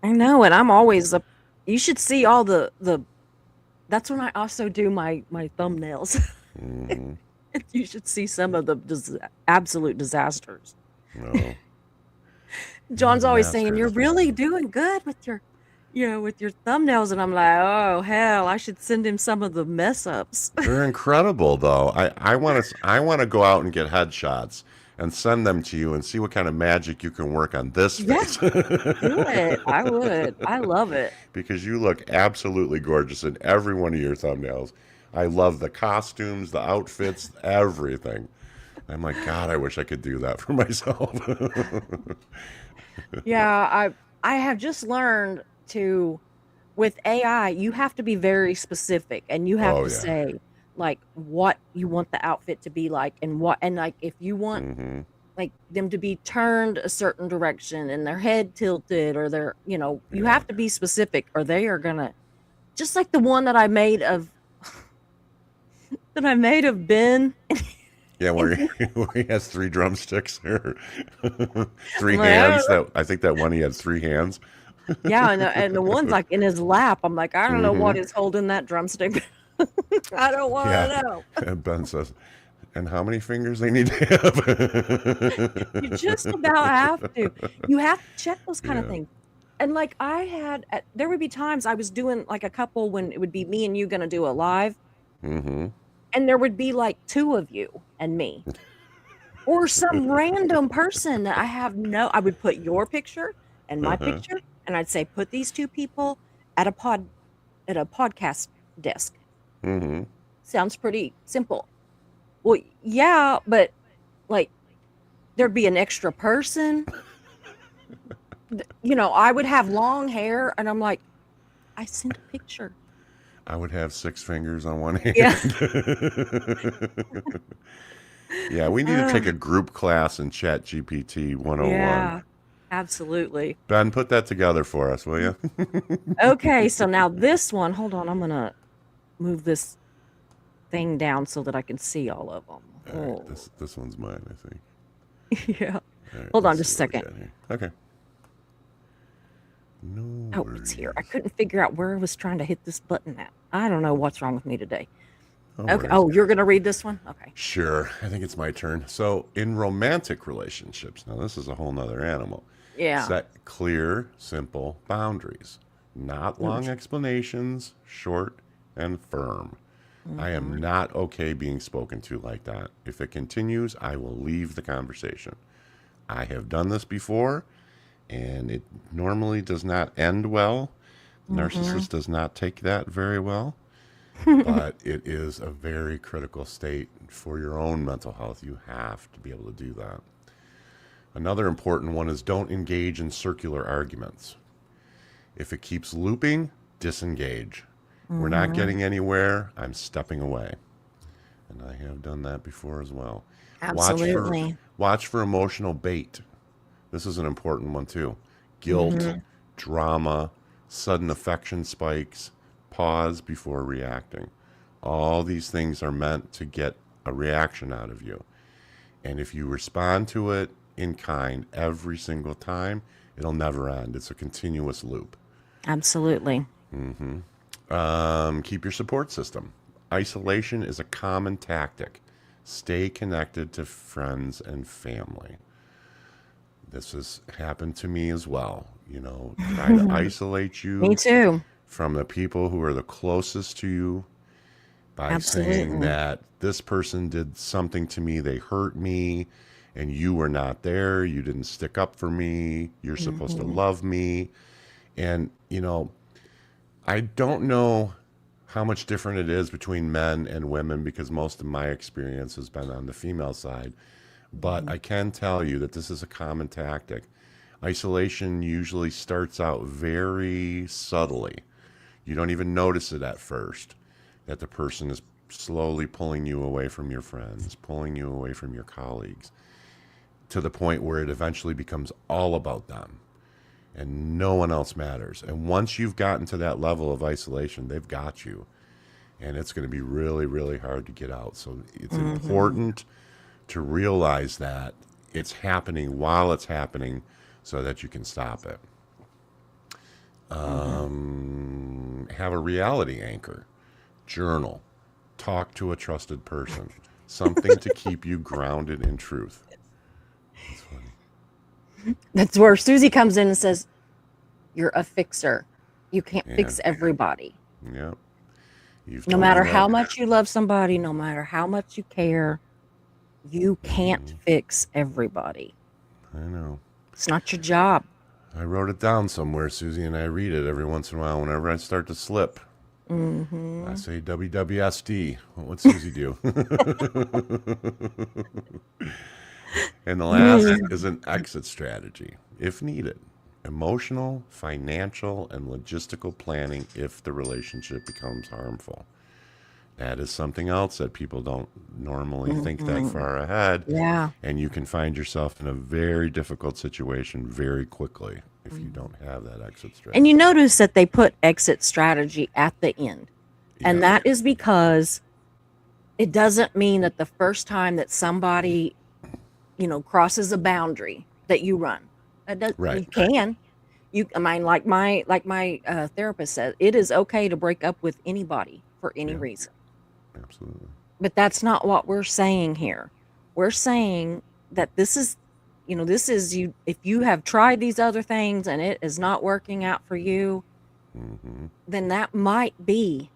I know. And I'm always up. You should see all the. That's when I also do my thumbnails. Mm-hmm. You should see some of the absolute disasters. No, you're a John's always saying, master at "You're it. really doing good with your thumbnails," and I'm like, "Oh hell, I should send him some of the mess ups." They're incredible, though. I want to go out and get headshots and send them to you and see what kind of magic you can work on this Yeah, face do it. I would. I love it. because you look absolutely gorgeous in every one of your thumbnails. I love the costumes, the outfits, everything. I'm like, God, I wish I could do that for myself. Yeah, I have just learned to with AI, you have to be very specific and you have Oh to yeah. say like what you want the outfit to be like and like if you want Mm-hmm. like them to be turned a certain direction and their head tilted or you Yeah. have to be specific or they are gonna just like the one that I made of Ben. Yeah, And where he has three drumsticks or three I'm like, I hands. don't know. That I think that one he had three hands. Yeah, and the one's like in his lap. I'm like, I don't know Mm-hmm. what is holding that drumstick. I don't want Yeah. to know. And Ben says, and how many fingers they need to You just have? about have to. You have to check those kind of Yeah. things. And like there would be times I was doing like a couple when it would be me and you going to do a live, Mm-hmm. and there would be like two of you and me, or some random person that I would put your picture and my Uh-huh. picture, and I'd say, put these two people at a podcast desk. Mm-hmm. Sounds pretty simple. Well, yeah, but like there'd be an extra person. I would have long hair, and I'm like, I sent a picture. I would have six fingers on one Yeah. hand. Yeah, we need to take a group class in Chat GPT 101. Yeah, absolutely. Ben, put that together for us, will you? Okay, so now this one, hold on, I'm gonna move this thing down so that I can see all of them. All right, Oh, this one's mine, I think. yeah. All right, Hold on let's just see a what we second. got here. Okay. No Oh, it's here. I worries. couldn't figure out where I was trying to hit this button at. I don't know what's wrong with me today. No Okay. worries. Oh, you're gonna read this one? Okay. Sure, I think it's my turn. So, in romantic relationships, now this is a whole nother animal. Yeah. Set clear, simple boundaries. Not long Unders- explanations, short, and firm. I am Mhm. not okay being spoken to like that. If it continues, I will leave the conversation. I have done this before, and it normally does not end well. The Mhm. narcissist does not take that very well, but it is a very critical state for your own mental health. You have to be able to do that. Another important one is don't engage in circular arguments. If it keeps looping, disengage. We're not Mhm. getting anywhere. I'm stepping away. And I have done that before as well. Watch for Absolutely. watch for emotional bait. This is an important one too. Guilt, Mhm. drama, sudden affection spikes, pause before reacting. All these things are meant to get a reaction out of you. And if you respond to it in kind every single time, it'll never end. It's a continuous loop. Absolutely. Keep your support system. Isolation is a common tactic. Stay connected to friends and family. This has happened to me as well. Try to isolate Me you too. from the people who are the closest to you by saying Absolutely. that this person did something to me, they hurt me, and you were not there. You didn't stick up for me. You're supposed to Mhm. love me. And, I don't know how much different it is between men and women because most of my experience has been on the female side. But Mhm. I can tell you that this is a common tactic. Isolation usually starts out very subtly. You don't even notice it at first that the person is slowly pulling you away from your friends, pulling you away from your colleagues, to the point where it eventually becomes all about them and no one else matters. And once you've gotten to that level of isolation, they've got you. And it's going to be really, really hard to get out. So it's Mhm. important to realize that it's happening while it's happening so that you can stop it. Mhm. Have a reality anchor, journal, talk to a trusted person, something to keep you grounded in truth. That's funny. That's where Susie comes in and says, "You're a fixer. You can't Yeah, fix everybody. yeah. You've No told me matter that. how much you love somebody, no matter how much you care, you can't fix everybody. I know. It's not your job." I wrote it down somewhere, Susie, and I read it every once in a while whenever I start to slip. I Mhm. say WWSD. What would Susie do? And the last is an exit strategy, if needed. Emotional, financial, and logistical planning if the relationship becomes harmful. That is something else that people don't normally think that Mhm. far ahead. Yeah. And you can find yourself in a very difficult situation very quickly if you Mhm. don't have that exit And you strategy. notice that they put exit strategy at the end. And Yeah, that is because it doesn't mean that the first time that somebody, crosses a boundary that you run. That does right. you can. I mean, like my therapist said, it is okay to break up with anybody for any Yeah, reason. absolutely. But that's not what we're saying here. We're saying that this is you if you have tried these other things and it is not working out for you, Hmm. then that might be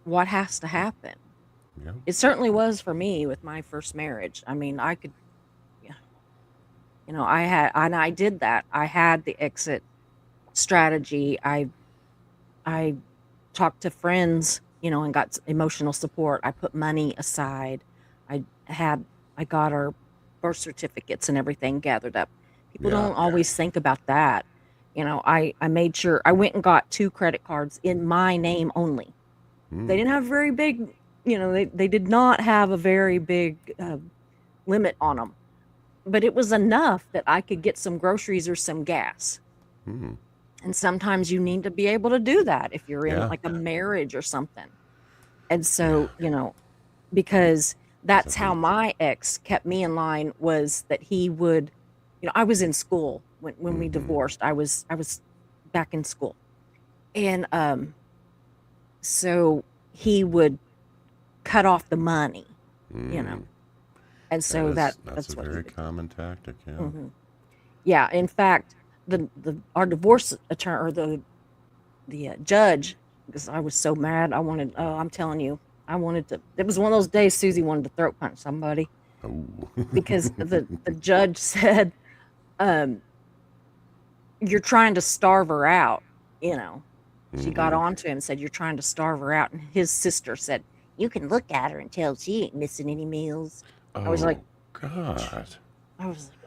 what has to happen. Yeah, It certainly was for me with my first marriage. I mean, I could, yeah, I did that. I had the exit strategy. I talked to friends, and got emotional support. I put money aside. I had, I got our birth certificates and everything gathered up. People yeah. don't always think about that. I made sure I went and got 2 credit cards in my name only. They Mm, didn't have very big, they did not have a very big limit on them, but it was enough that I could get some groceries or some gas. mm. And sometimes you need to be able to do that if you're in Yeah, like a marriage or something. And yeah. so, because that's how Something. my ex kept me in line was that he would, I was in school when we Hmm. divorced. I was back in school. And so he would cut off the money, you know. Mm. And That so is that's a that's what he very would do. common tactic. Yeah. Mhm. Yeah, in fact, the our divorce attorney or the judge because I was so mad. I wanted, oh, I'm telling you, I wanted to. It was one of those days Susie wanted to throat punch somebody Oh. because the judge said, um, "You're trying to starve her out." You know, she got Mm-hmm. on to him and said, "You're trying to starve her out." And his sister said, "You can look at her and tell she ain't missing any meals." I was like, Oh, God.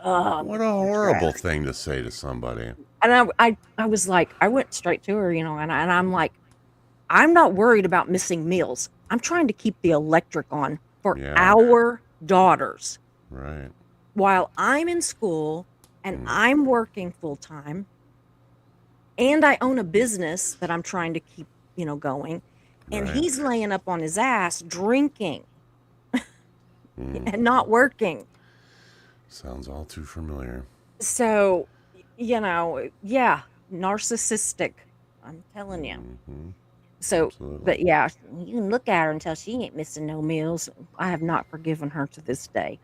oh, What a horrible thing to say to somebody. and I was like, I went straight to her, and I'm like, I'm not worried about missing meals. I'm trying to keep the electric on for Yeah, our daughters right. while I'm in school and Mm, I'm working full time and I own a business that I'm trying to keep, going. And right. he's laying up on his ass drinking Mm, and not working. sounds all too familiar. So, yeah, narcissistic. I'm telling you. Hmm. So, Absolutely. but yeah, you can look at her and tell she ain't missing no meals. I have not forgiven her to this day.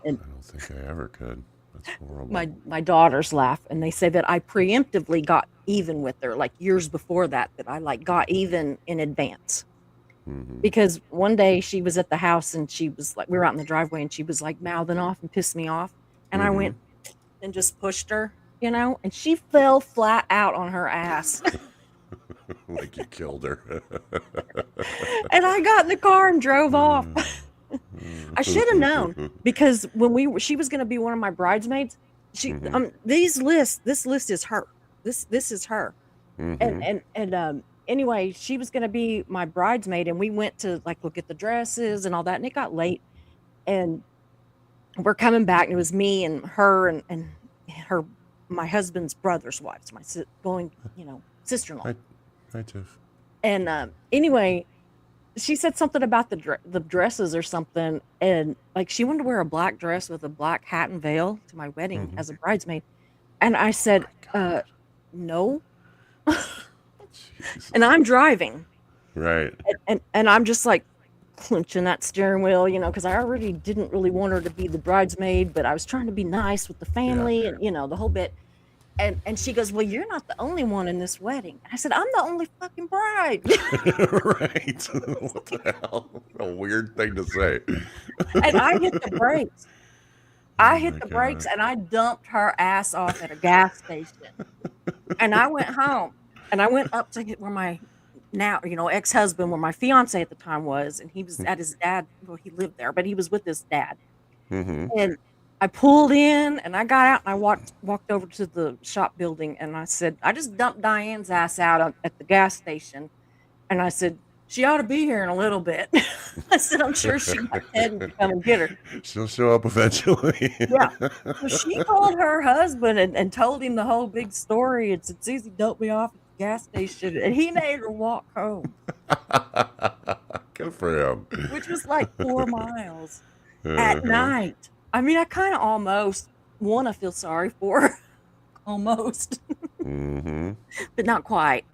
And I don't think I ever could. That's horrible. my daughters laugh and they say that I preemptively got even with her, like years before that I like got even in advance. Hmm. Because one day she was at the house and she was like, we were out in the driveway and she was like mouthing off and pissed me off. And I Hmm. went and just pushed her, and she fell flat out on her ass. Like you killed her. And I got in the car and drove off. I should have known because when she was going to be one of my bridesmaids. Hmm. This list is her. This is her. And Hmm. anyway, she was going to be my bridesmaid, and we went to like look at the dresses and all that, and it got late, and we're coming back, and it was me and her and her my husband's brother's wife, so sister-in-law, Hi, hi, Tiff. and anyway. She said something about the dresses or something, and like she wanted to wear a black dress with a black hat and veil to my wedding Hmm. as a bridesmaid, and I said, My God. no, and Jesus. I'm driving, Right. and I'm just like clenching that steering wheel, because I already didn't really want her to be the bridesmaid, but I was trying to be nice with the Yeah. family and the whole bit. And she goes, well, you're not the only one in this wedding. I said, I'm the only fucking bride. Right. What the hell? What a weird thing to say. And I hit the brakes. Oh I hit my the brakes God. and I dumped her ass off at a gas station. And I went home and I went up to where my now, ex-husband, where my fiance at the time was, and he was at his dad. Well, he lived there, but he was with his dad. Hmm. And I pulled in and I got out and I walked over to the shop building and I said, I just dumped Diane's ass out at the gas station. And I said, she ought to be here in a little bit. I said, I'm sure she might head to come and get her. She'll show up eventually. Yeah. So she called her husband and told him the whole big story. And said, Susie dumped me off at the gas station. And he made her walk home, Good for him. which was like 4 miles at Uh-huh. night. I mean, I kind of almost want to feel sorry for her, almost, Hmm. but not quite.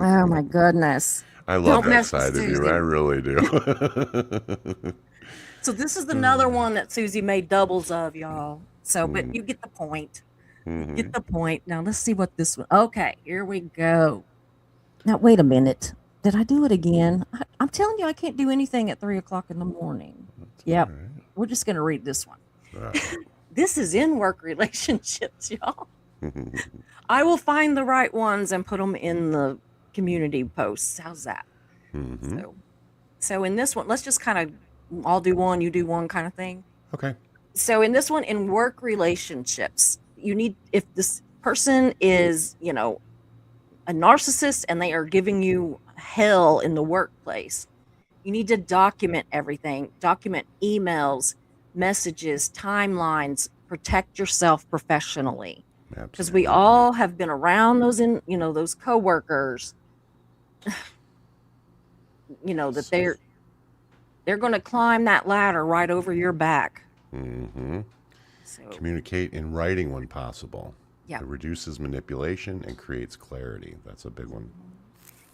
Oh my goodness. I love Don't that mess with side of you. I Susie. really do. So this is another one that Susie made doubles of, y'all. So, but Mm-hmm. you get the point. You get the point. Now let's see what this one. Okay, here we go. Now wait a minute. Did I do it again? I'm telling you, I can't do anything at 3 o'clock in the morning. That's all Yep. right. We're just gonna read this one. Uh-oh. This is in work relationships, y'all. I will find the right ones and put them in the community posts. How's that? Hmm. So in this one, let's just kind of I'll do one, you do one kind of thing. Okay. So in this one, in work relationships, if this person is, a narcissist and they are giving you hell in the workplace, you need to document everything, document emails, messages, timelines, protect yourself professionally. Because we Absolutely. all have been around those coworkers, that they're going to climb that ladder right over your back. Hmm. So, Communicate in writing when possible. yeah. It reduces manipulation and creates clarity. That's a big one.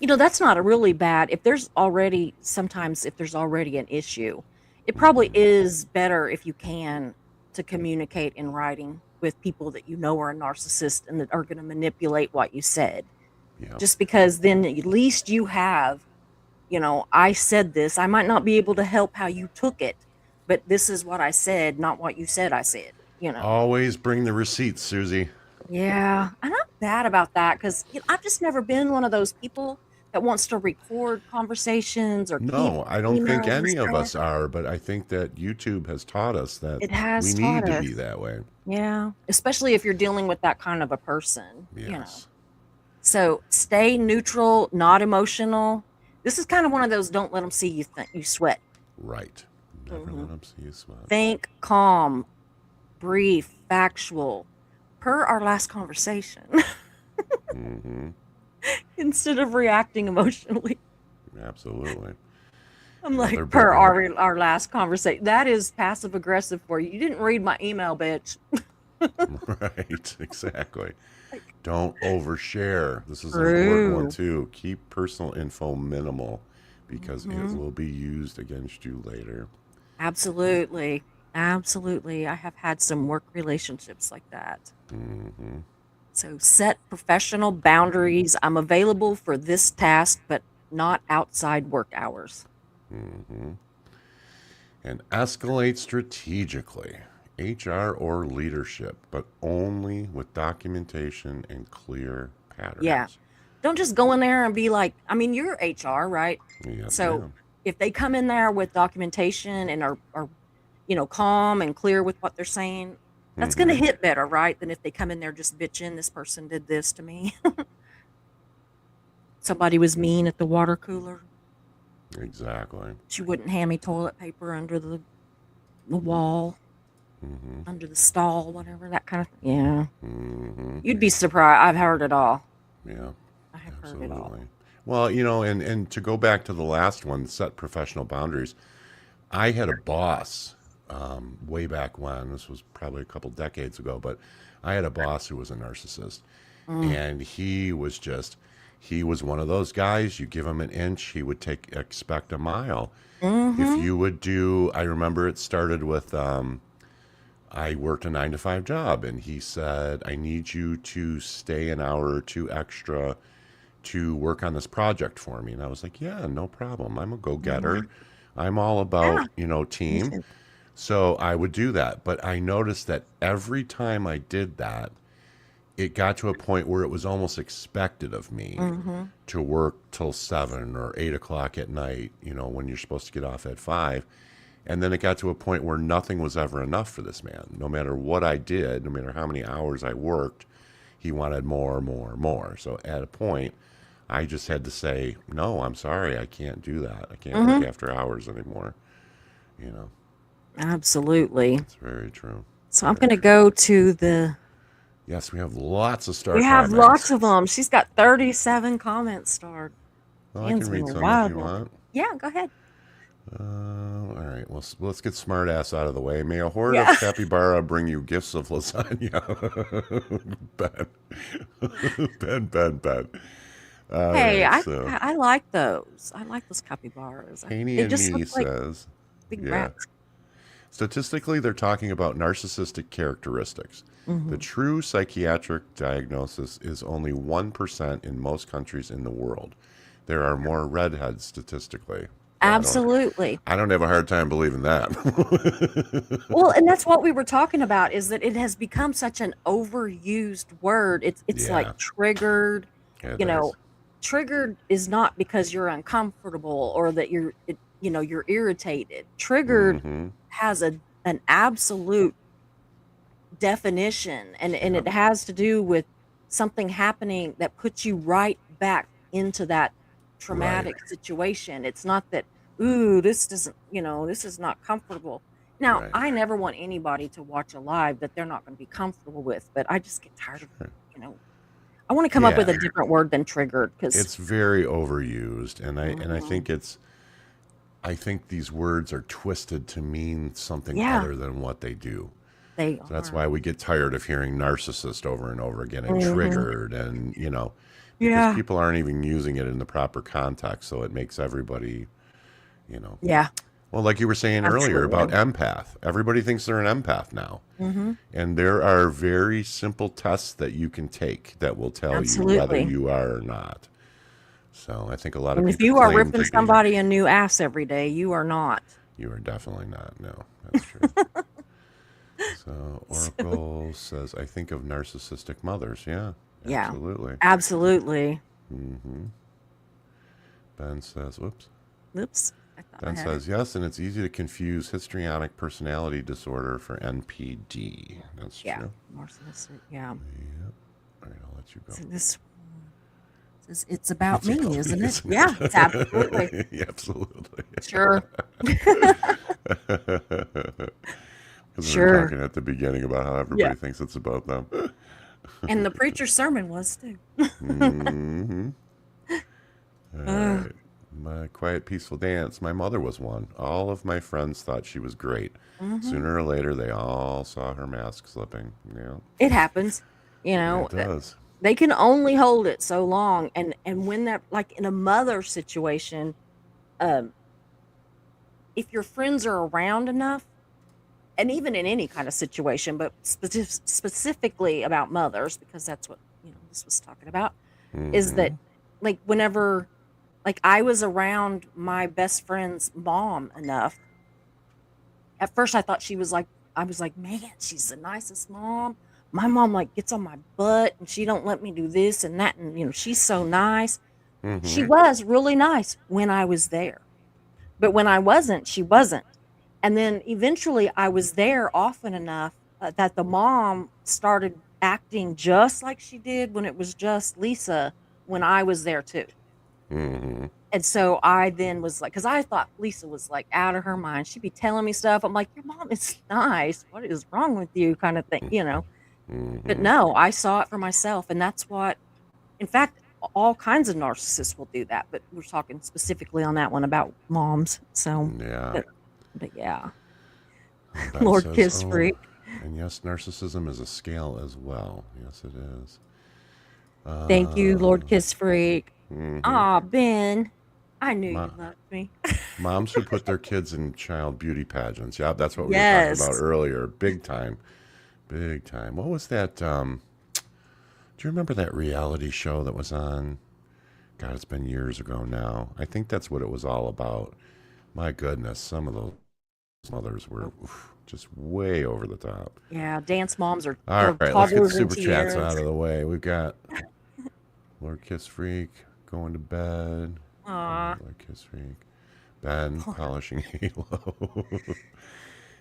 That's not a really bad, if there's already an issue, it probably is better if you can to communicate in writing with people that are a narcissist and that are going to manipulate what you said. Yeah. just because then at least you have, I said this. I might not be able to help how you took it, but this is what I said, not what you said I said. Always bring the receipts, Susie. Yeah, and I'm bad about that because I've just never been one of those people that wants to record conversations or keep No, I don't think emails any of or us are, but I think that YouTube has taught us that it we has need taught to us. be that way. Yeah, especially if you're dealing with that kind of a person. Yes. So stay neutral, not emotional. This is kind of one of those don't let them see you sweat. Right. Never Hmm. let them see you sweat. Think calm, brief, factual, per our last conversation, Mm-hmm. instead of reacting emotionally. Absolutely. I'm Yeah, they're like, big per on our last conversation. That is passive aggressive for you. You didn't read my email, bitch. right. Exactly. Like, Don't overshare. This is an important one true. too. Keep personal info minimal because it Hmm. will be used against you later. Absolutely. Absolutely. I have had some work relationships like that. Mm-hmm. So set professional boundaries. I'm available for this task, but not outside work hours. Mm-hmm. And escalate strategically. HR or leadership, but only with documentation and clear Yeah. patterns. Don't just go in there and be like, I mean, you're HR, right? Yes, So ma'am. if they come in there with documentation and are calm and clear with what they're saying, that's going to Mm-hmm. hit better, right? Than if they come in there just bitching, this person did this to me. Somebody was mean at the water cooler. Exactly. She wouldn't hand me toilet paper under the wall, Mm-hmm. under the stall, whatever, that kind of thing. Yeah. Mm-hmm. You'd be surprised. I've heard it all. Yeah, I have heard it all. absolutely. Well, and to go back to the last one, set professional boundaries. I had a boss way back when. This was probably a couple decades ago, but I had a boss who was a narcissist, Mm. and he was one of those guys. You give him an inch, he would expect a mile. If Mm-hmm. you would do, I remember it started with I worked a 9 to 5 job, and he said, I need you to stay an hour or two extra to work on this project for me. And I was like, yeah, no problem. I'm a go Mm-hmm. getter. I'm all about, Yeah. Me team. too. So I would do that. But I noticed that every time I did that, it got to a point where it was almost expected of me Mm-hmm. to work till 7 or 8 o'clock at night, when you're supposed to get off at 5. And then it got to a point where nothing was ever enough for this man. No matter what I did, no matter how many hours I worked, he wanted more, more, more. So at a point, I just had to say, no, I'm sorry, I can't do that. I can't work Mm-hmm. after hours anymore. You know, Absolutely. it's very true. So I'm Very going to true. go to the. Yes, we have lots of star We have lots comments. of them. She's got 37 comments starred. Well, I can Dan's been read a some if wild you one. want. Yeah, go ahead. All right, well, let's get smart ass out of the way. May a horde of Yeah. capybara bring you gifts of lasagna. Ben. Ben. All Hey, right, I so I like those. I like those capybaras. Haney They and just look Me like says, big yeah. rats. Statistically, they're talking about narcissistic characteristics. The Hmm. true psychiatric diagnosis is only 1% in most countries in the world. There are more redheads statistically. Well, Absolutely. I don't have a hard time believing that. Well, and that's what we were talking about is that it has become such an overused word. It's like Yeah, triggered, it you know, is. triggered is not because you're uncomfortable or that you're irritated. Triggered Mm-hmm. has an absolute definition, and Yep. it has to do with something happening that puts you right back into that Right. traumatic situation. It's not that, ooh, this doesn't, this is not comfortable. Now, Right. I never want anybody to watch a live that they're not going to be comfortable with, but I just get tired of, Sure. you know, I want to come up with Yeah. a different word than triggered because, It's very overused, and I mhm, think I think these words are twisted to mean something yeah, other than what they do. they So that's are. why we get tired of hearing narcissist over and over again and Hmm. triggered and, because Yeah. people aren't even using it in the proper context. So it makes everybody, you know, Yeah. Well, like you were saying earlier about Absolutely. empath, everybody thinks they're an empath now. Hmm. And there are very simple tests that you can take that will tell you whether Absolutely. you are or not. So I think a lot of And if people you are claim ripping to be. somebody a new ass every day, you are not. You are definitely not. No, that's true. So So, Oracle says, I think of narcissistic mothers. Yeah, yeah, absolutely. absolutely. Ben says, whoops. Oops, I thought I Ben had it. says, yes, and it's easy to confuse histrionic personality disorder for NPD. That's Yeah, true. narcissistic. Yeah. Yep. All right, I'll let you go. So this says it's about It's me, about me, isn't it? isn't Yeah, it's absolutely. it? Yeah, absolutely. Sure. Because we were Sure. talking at the beginning about how Yeah. everybody thinks it's about them. And the preacher's sermon was too. Hmm. All Uh, right. My quiet, peaceful dance. My mother was one. All of my friends thought she was great. mhm. Sooner or later, they all saw her mask slipping. Yeah, It happens. You know, it does. they can only hold it so long, and when that, like in a mother situation, um, if your friends are around enough, and even in any kind of situation, but specifically about mothers, because that's what this was talking about, is that Hmm. like whenever like I was around my best friend's mom enough, at first I thought she was like, I was like, man, she's the nicest mom. My mom like gets on my butt and she don't let me do this and that, and she's so nice. She Hmm. was really nice when I was there, but when I wasn't, she wasn't. And then eventually I was there often enough that the mom started acting just like she did when it was just Lisa when I was there too. Hmm. And so I then was like, because I thought Lisa was like out of her mind. She'd be telling me stuff. I'm like, your mom is nice. What is wrong with you? Kind of thing. But Hmm. no, I saw it for myself. And that's what, in fact, all kinds of narcissists will do that. But we're talking specifically on that one about moms. So, Yeah. but, but yeah, Ben Lord says, Kiss oh, Freak. and yes, narcissism is a scale as well. Yes, it is. Thank you, Uh, Lord Kiss Freak. hmm. Aw, Ben, I knew you Ma- loved me. Moms who put their kids in child beauty pageants. Yeah, that's what we were talking about Yes. earlier. Big time. Big time. What was that? Do you remember that reality show that was on? God, it's been years ago now. I think that's what it was all about. My goodness, some of those mothers were just way over the top. Yeah, dance moms are All or right, let's get the toddlers and super chats tiaras. out of the way. We've got Lord Kiss Freak going to bed. Aw. Lord Kiss Freak. Ben polishing Halo.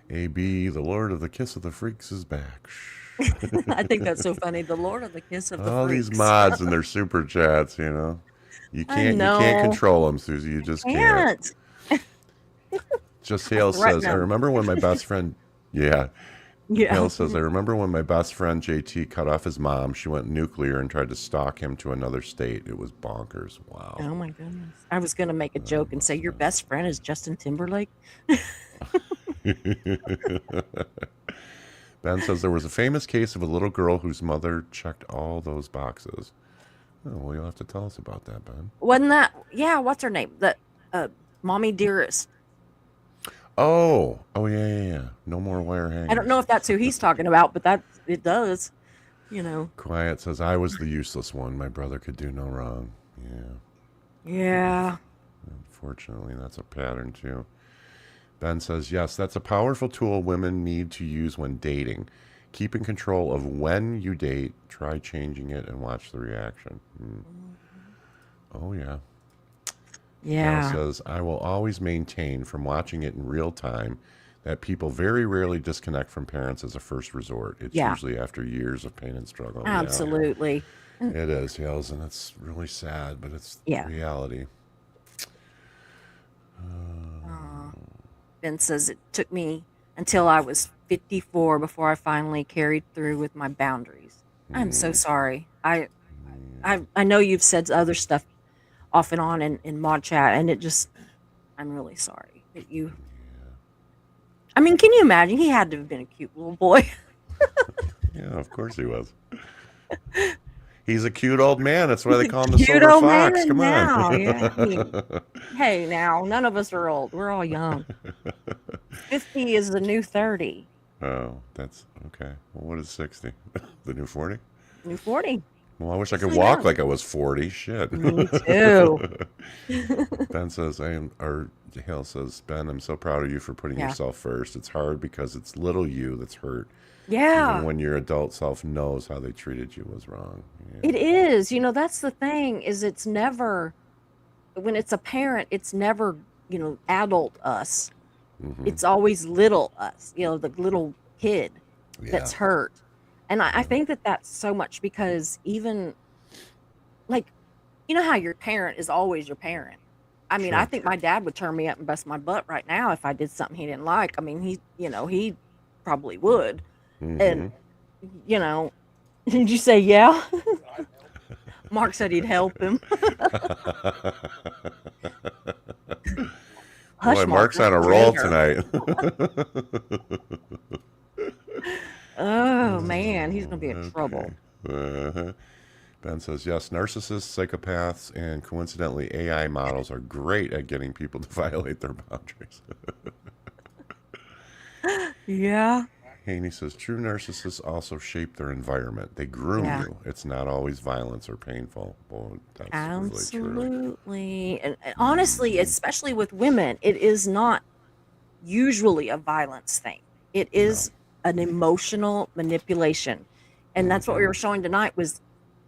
AB, the Lord of the Kiss of the Freaks is back. I think that's so funny. The Lord of the Kiss of the All these Freaks. mods and their super chats, you know. I You can't know. control them, Susie. You just can't. Can't. Just I Hale threaten says, I them. remember when my best friend, yeah, Yeah. Hale says, I remember when my best friend JT cut off his mom. She went nuclear and tried to stalk him to another state. It was bonkers. Wow. Oh my goodness. I was going to make a joke and say your best friend is Justin Timberlake. Ben says there was a famous case of a little girl whose mother checked all those boxes. Oh, well, you'll have to tell us about that, Ben. Wasn't that? Yeah, what's her name? The uh Mommy Dearest. Oh, yeah, yeah, yeah. No more wire I don't hangers. know if that's who he's talking about, but that it does. You know. Quiet says, I was the useless one. My brother could do no wrong. Yeah, Yeah. unfortunately, that's a pattern too. Ben says, yes, that's a powerful tool women need to use when dating. Keep in control of when you date. Try changing it and watch the reaction. Mhm. Oh, yeah. Hal Yeah. says, I will always maintain from watching it in real time that people very rarely disconnect from parents as a first resort. It's Yeah. usually after years of pain and struggle. Yeah, Absolutely. And it is, Hales, and it's really sad, but it's yeah. reality. Uh, Ben says it took me until I was 54 before I finally carried through with my boundaries. I'm so Mm, sorry. I yeah, I I know you've said other stuff off and on in mod chat, and it just I'm really sorry that you. I mean, can you imagine? He had to have been a cute little boy. yeah, of course he was. He's a cute old man. That's why they call him the Cute Silver old Fox. man Come on. now. Yeah. Hey, now, none of us are old. We're all young. 50 is the new 30. Oh, that's okay. Well, what is 60? The new 40? New 40. Well, I wish I could Still walk young. like I was 40. Shit. Me too. Ben says, or Hale says, Ben, I'm so proud of you for putting Yeah. yourself first. It's hard because it's little you that's hurt. Even Yeah. when your adult self knows how they treated you was wrong. Yeah. It is. That's the thing is it's never, when it's a parent, it's never, adult us. Mm-hmm. It's always little us, the little kid that's Yeah. hurt. And I Yeah. think that that's so much because even like, how your parent is always your parent. I mean, I Sure. think my dad would turn me up and bust my butt right now if I did something he didn't like. I mean, he probably would. Mm-hmm. And, you know, did you say yeah? Mark said he'd help him. Hush, Boy, Mark. Mark's on a roll tonight. Oh, man. He's going to be in Okay. trouble. Uh-huh. Ben says, yes, narcissists, psychopaths, and coincidentally AI models are great at getting people to violate their boundaries. Yeah. Haney says, true narcissists also shape their environment. They groom Yeah. you. It's not always violence or painful. Boy, that's really true. Absolutely. And honestly, especially with women, it is not usually a violence thing. It No. is an emotional manipulation. And that's what we were showing tonight was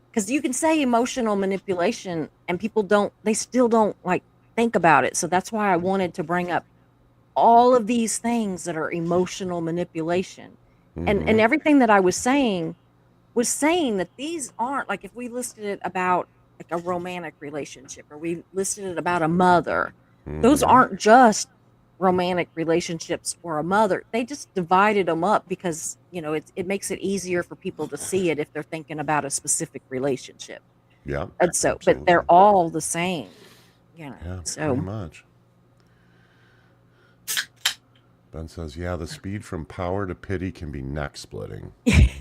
because you can say emotional manipulation and people they still don't like think about it. So that's why I wanted to bring up all of these things that are emotional manipulation. And everything that I was saying that these aren't like if we listed it about like a romantic relationship or we listed it about a mother, those aren't just romantic relationships or a mother. They just divided them up because it makes it easier for people to see it if they're thinking about a specific relationship. Yeah. And so, but Absolutely. they're all the same, Yeah, so pretty much. Ben says, yeah, the speed from power to pity can be neck splitting. It's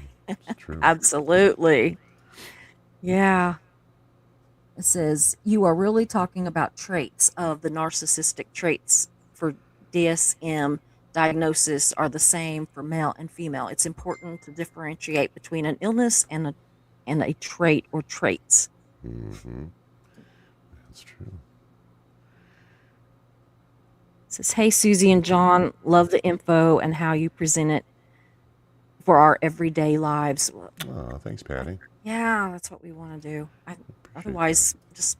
true. absolutely. Yeah. It says, you are really talking about traits of the narcissistic traits for DSM diagnosis are the same for male and female. It's important to differentiate between an illness and a trait or traits. Mm-hmm. That's true. It says, hey, Susie and John, love the info and how you present it for our everyday lives. Oh, thanks, Patty. Yeah, that's what we want to do. Otherwise, just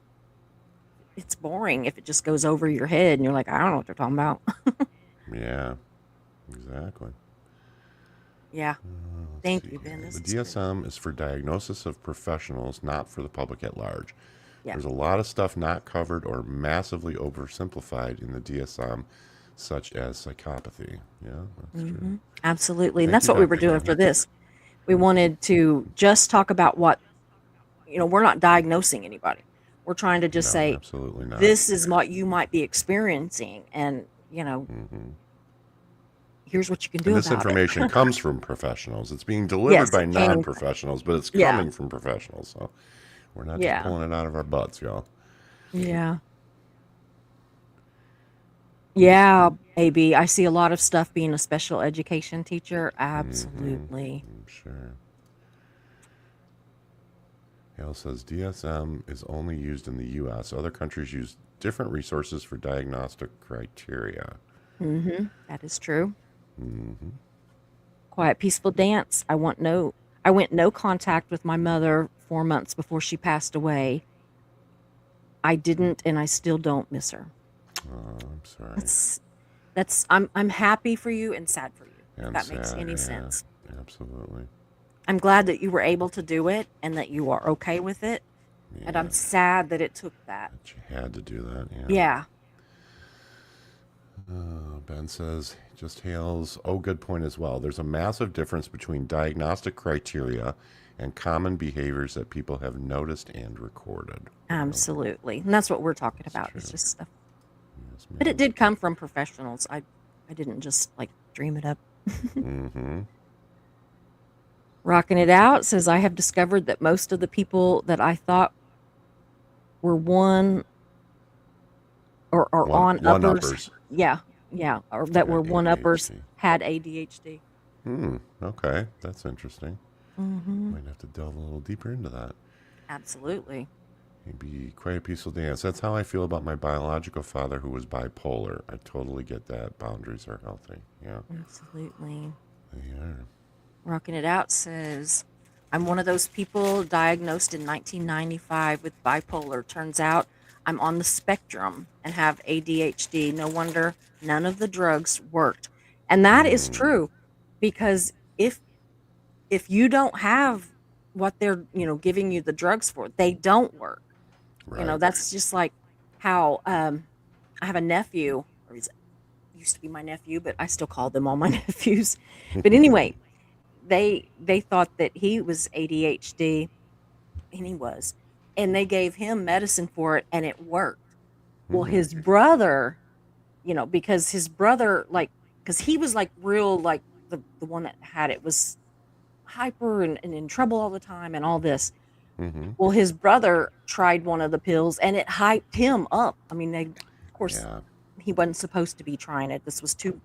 it's boring if it just goes over your head and you're like, I don't know what they're talking about. Yeah, exactly. Yeah. Let's Thank see you, Ben. here. This The is good. DSM is for diagnosis of professionals, not for the public at large. Yeah. There's a lot of stuff not covered or massively oversimplified in the DSM, such as psychopathy. Yeah, that's true. Absolutely. And Thank that's you, what we were Dr. doing Patty. for this. We wanted to just talk about what, we're not diagnosing anybody. We're trying to just No, say, absolutely not. this is what you might be experiencing. And, here's what you can do And this about information comes from professionals. It's being delivered Yes, by it came- non-professionals, but it's Yeah. coming from professionals. So we're not Yeah. just pulling it out of our butts, y'all. it. Yeah. Yeah, AB. I see a lot of stuff being a special education teacher. Absolutely. I'm sure. Hale says DSM is only used in the U.S. Other countries use different resources for diagnostic criteria. That is true. Quiet, peaceful dance. I went no contact with my mother 4 months before she passed away. I didn't, and I still don't miss her. Oh, I'm sorry. I'm happy for you and sad for you. If I'm that makes sad, any yeah. sense. Absolutely. I'm glad that you were able to do it and that you are okay with it. And I'm sad that it took that. But you had to do that, yeah. Yeah. Ben says, just Hale's, good point as well. There's a massive difference between diagnostic criteria and common behaviors that people have noticed and recorded. Absolutely. And that's what we're talking about. It's true. just stuff. Yes, But ma'am. it did come from professionals. I didn't just like dream it up. Mm-hmm. Rocking it out says, I have discovered that most of the people that I thought were one or on One uppers, uppers yeah, yeah, or that were had one uppers ADHD. had ADHD. Okay, that's interesting. Mm-hmm. Might have to delve a little deeper into that. Absolutely. Maybe quite a peaceful dance. That's how I feel about my biological father, who was bipolar. I totally get that. Boundaries are healthy. Yeah, Absolutely. they are. Rocking it out says, I'm one of those people diagnosed in 1995 with bipolar. Turns out I'm on the spectrum and have ADHD. No wonder none of the drugs worked. And that is true because if you don't have what they're, giving you the drugs for, they don't work. Right. That's just like how I have a nephew, or he's used to be my nephew, but I still call them all my nephews. But anyway, they thought that he was ADHD, and he was, and they gave him medicine for it, and it worked. Well, his brother, because his brother, like, because he was like real, like the one that had it was hyper and in trouble all the time and all this. Well, his brother tried one of the pills, and it hyped him up. I mean, of course, Yeah. he wasn't supposed to be trying it. This was two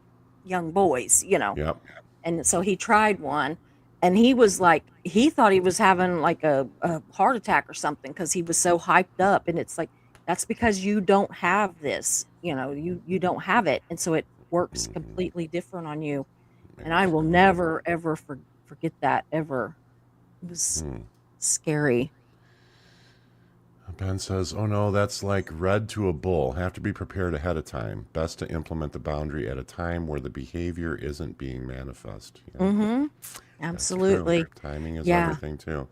young boys. Yep. And so he tried one, and he was like, he thought he was having like a heart attack or something because he was so hyped up. And it's like, that's because you don't have this, you don't have it. And so it works completely different on you. And I will never, ever forget that ever. It was scary. Ben says, "Oh no, that's like red to a bull. Have to be prepared ahead of time. Best to implement the boundary at a time where the behavior isn't being manifest." Yeah, Mm-hmm. that's true. Absolutely. Timing is Yeah. everything too.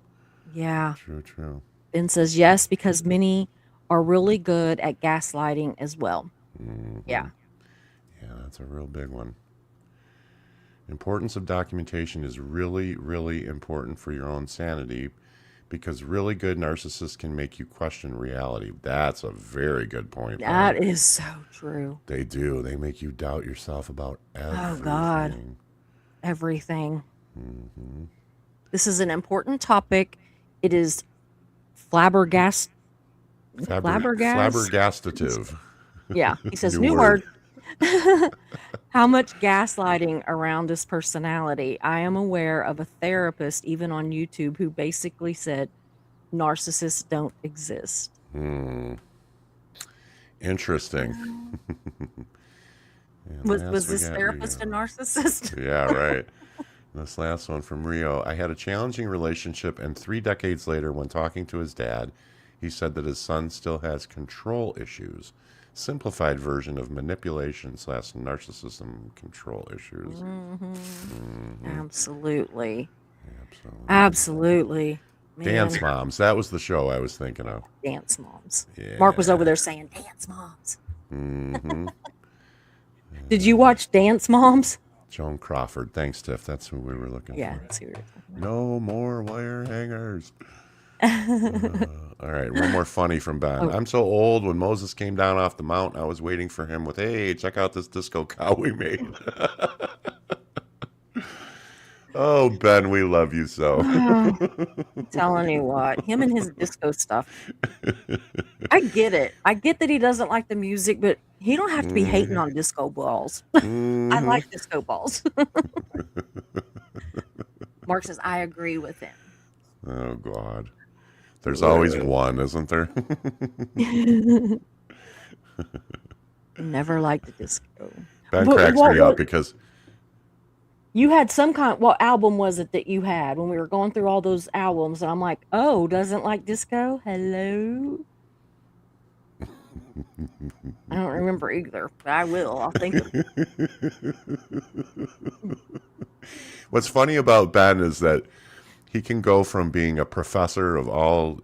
Yeah. True, true. Ben says yes, because many are really good at gaslighting as well. Yeah. Yeah, that's a real big one. Importance of documentation is really, really important for your own sanity, because really good narcissists can make you question reality. That's a very good point, That Ben. is so true. They do. They make you doubt yourself about Oh God. everything. Everything. This is an important topic. It is flabbergast flabbergast. Flabbergastative. Yeah. He says New new word. word. How much gaslighting around this personality? I am aware of a therapist, even on YouTube, who basically said narcissists don't exist. Interesting. And Was last was we this got therapist a Rio. narcissist? Yeah, right. This last one from Rio. I had a challenging relationship, and 3 decades later, when talking to his dad, he said that his son still has control issues. Simplified version of manipulation slash narcissism control issues. Absolutely. Absolutely. Absolutely. Man, Dance Moms. That was the show I was thinking of. dance moms. Yeah. Mark was over there saying dance moms. Did you watch Dance Moms? Joan Crawford. Thanks, Tiff. That's who we were looking Yeah. for. Seriously. No more wire hangers. All right, one more funny from Ben. I'm so old. When Moses came down off the mountain, I was waiting for him with, "Hey, check out this disco cow we made." Oh, Ben, we love you so. I'm telling you what, him and his disco stuff. I get it. I get that he doesn't like the music, but he don't have to be hating on disco balls. I like disco balls. Mark says, I agree with him. Oh, God. There's always one, isn't there? Never liked the disco. Ben What- cracks what- me up what- because You had some kind. What album was it that you had when we were going through all those albums? And I'm like, oh, doesn't like disco? Hello. I don't remember either, but I will. I'll think of it. what's funny about Ben is that he can go from being a professor of all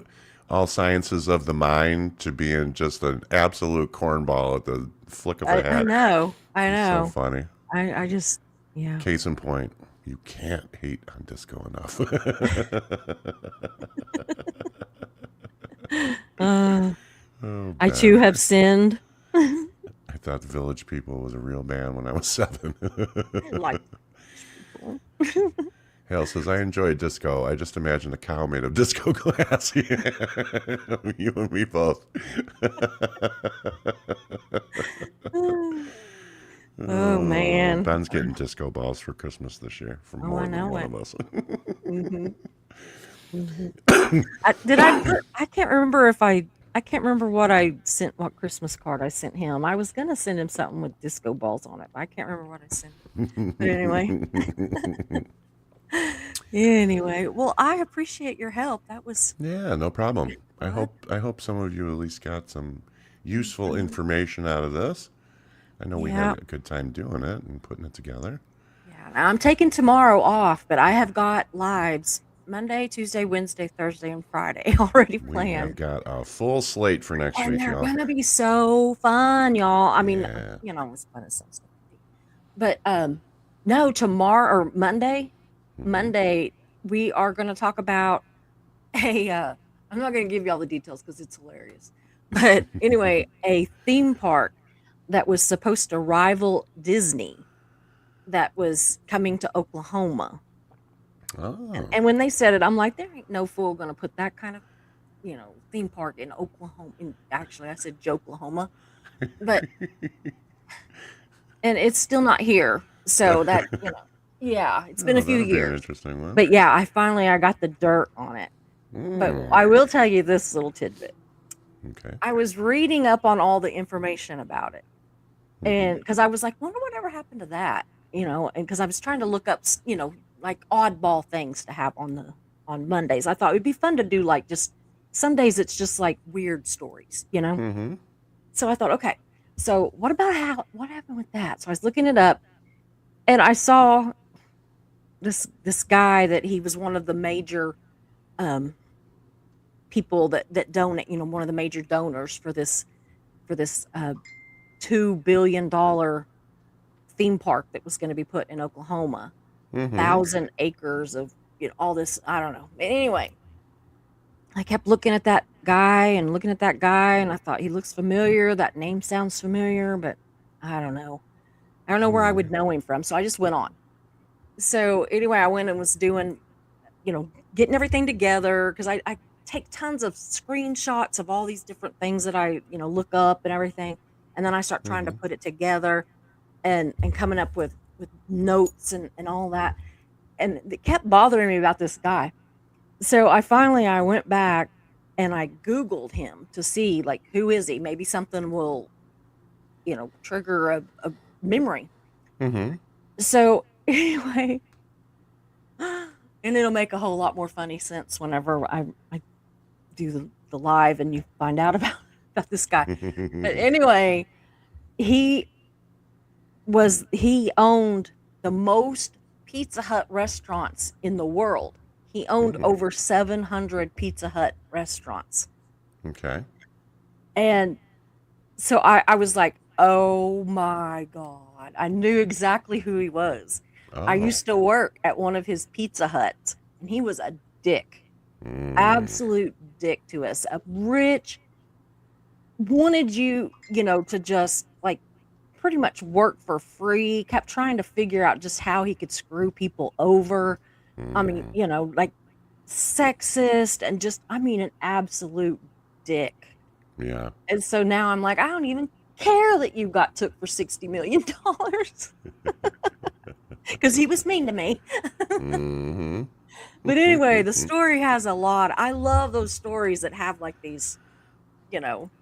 sciences of the mind to being just an absolute cornball at the flick of a I hat. know. I It's know. so funny. I just, yeah. Case in point, you can't hate on disco enough. Oh, I Ben. too have sinned. I thought Village People was a real band when I was 7. Like, Hale says, I enjoy disco. I just imagine a cow made of disco glass. You and me both. Oh Oh, man. Ben's getting disco balls for Christmas this year from Oh, I more than know one it. of us. Hmm. Hmm. Did I put? I can't remember if I can't remember what I sent. What Christmas card I sent him? I was gonna send him something with disco balls on it, but I can't remember what I sent him. But anyway, anyway. Well, I appreciate your help. That was Yeah, no problem. fun. I hope some of you at least got some useful information out of this. I know we had Yeah. a good time doing it and putting it together. Yeah. Now, I'm taking tomorrow off, but I have got lives Monday, Tuesday, Wednesday, Thursday, and Friday already We have planned. got a full slate for next And week, they're y'all. gonna be so fun, y'all. I mean, Yeah. it's fun as some stuff can be. But no, tomorrow or Hmm. Monday, we are gonna talk about a I'm not gonna give you all the details because it's hilarious. But anyway, a theme park that was supposed to rival Disney that was coming to Oklahoma. And, Oh. and when they said it, I'm like, there ain't no fool gonna put that kind of, theme park in Oklahoma. Actually, I said Joklahoma, but and it's still not here. So that, yeah, it's been a Oh, few that'll be an years. interesting one. But yeah, I got the dirt on it. But Mm. I will tell you this little tidbit. Okay. I was reading up on all the information about it. Hmm. And because I was like, wonder whatever happened to that, and because I was trying to look up, like oddball things to have on Mondays. I thought it would be fun to do like just some days it's just like weird stories. Hmm. So I thought, okay, so what happened with that? So I was looking it up and I saw this guy that he was one of the major um people that donate, one of the major donors for this $2 billion theme park that was going to be put in Oklahoma, Hmm. 1,000 acres of all this. I don't know. Anyway, I kept looking at that guy and looking at that guy, and I thought he looks familiar. That name sounds familiar, but I don't know. I don't know where I would know him from. So I just went on. So anyway, I went and was doing, getting everything together because I take tons of screenshots of all these different things that I, look up and everything. And then I start trying to Hmm. put it together and coming up with notes and all that. And it kept bothering me about this guy. So I went back and I Googled him to see like who is he? Maybe something will, trigger a memory. Hmm. So anyway, and it'll make a whole lot more funny sense whenever I do the live and you find out about this guy. But anyway, he he owned the most Pizza Hut restaurants in the world. He owned Hmm. over 700 Pizza Hut restaurants. Okay. And so I was like, oh my God. I knew exactly who he was. I Oh. used to work at one of his Pizza Huts, and he was a dick, Mm. absolute dick to us. A rich, wanted you, to just like pretty much work for free, kept trying to figure out just how he could screw people over. I mean, Mm. like sexist and just, I mean, an absolute dick. Yeah. And so now I'm like, I don't even care that you got took for $60 million because he was mean to me. Hmm. But anyway, the story has a lot. I love those stories that have like these,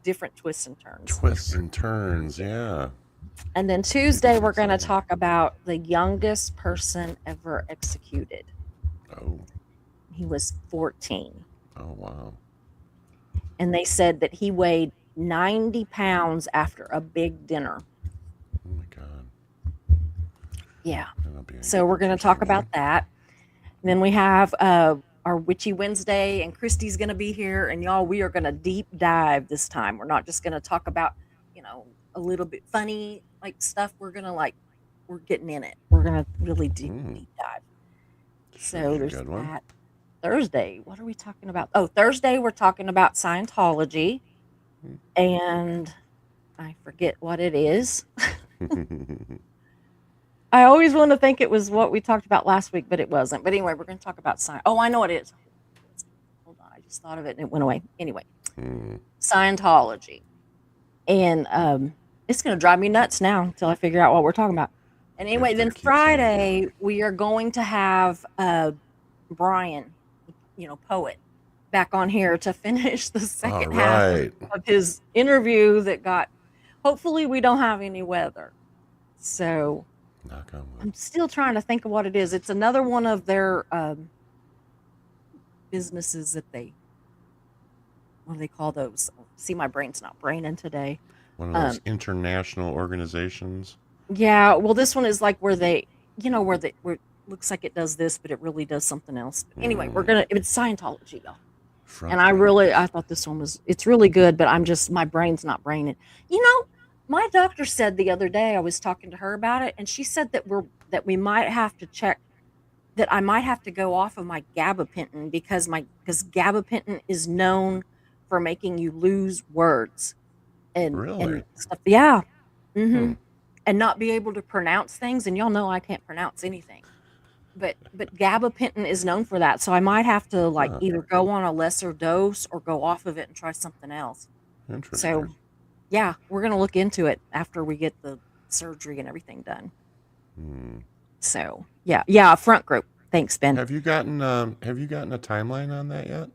different twists and turns. Twists and turns. Yeah. And then Keep Tuesday, us we're going to excited. talk about the youngest person ever executed. Oh. He was 14. Oh, wow. And they said that he weighed 90 pounds after a big dinner. Oh, my God. Yeah. That'll be an So we're going to talk interesting about one. that. And then we have our Witchy Wednesday, and Christy's going to be here. And y'all, we are going to deep dive this time. We're not just going to talk about, a little bit funny like stuff. We're going to we're getting in it. We're going to really Mm. deep dive. Should So be a there's good one. that. Thursday, what are we talking about? Oh, Thursday, we're talking about Scientology. And I forget what it is. I always want to think it was what we talked about last week, but it wasn't. But anyway, we're going to talk about science. Oh, I know what it is. Hold on, I just thought of it and it went away. Anyway, Hmm. Scientology, and it's going to drive me nuts now until I figure out what we're talking about. And anyway, If they then keep saying it. Friday we are going to have Brian, poet, back on here to finish the All second half right. of his interview that got. Hopefully, we don't have any weather. So Knock on wood. I'm still trying to think of what it is. It's another one of their businesses that what do they call those? See, my brain's not braining today. One of Um, those international organizations. yeah, well, this one is like where where it looks like it does this, but it really does something else. But anyway, it's Scientology, y'all. Front And I row. thought this one it's really good, but my brain's not braining. My doctor said the other day, I was talking to her about it, and she said that we might have to check, that I might have to go off of my gabapentin because gabapentin is known for making you lose words and Really? stuff. Yeah. Hmm. And not be able to pronounce things, and y'all know I can't pronounce anything. But gabapentin is known for that. So I might have to like Huh. either go on a lesser dose or go off of it and try something else. So, Interesting. yeah, we're going to look into it after we get the surgery and everything done. Hmm. So, yeah, front group. Thanks, Ben. Have you gotten a timeline on that yet?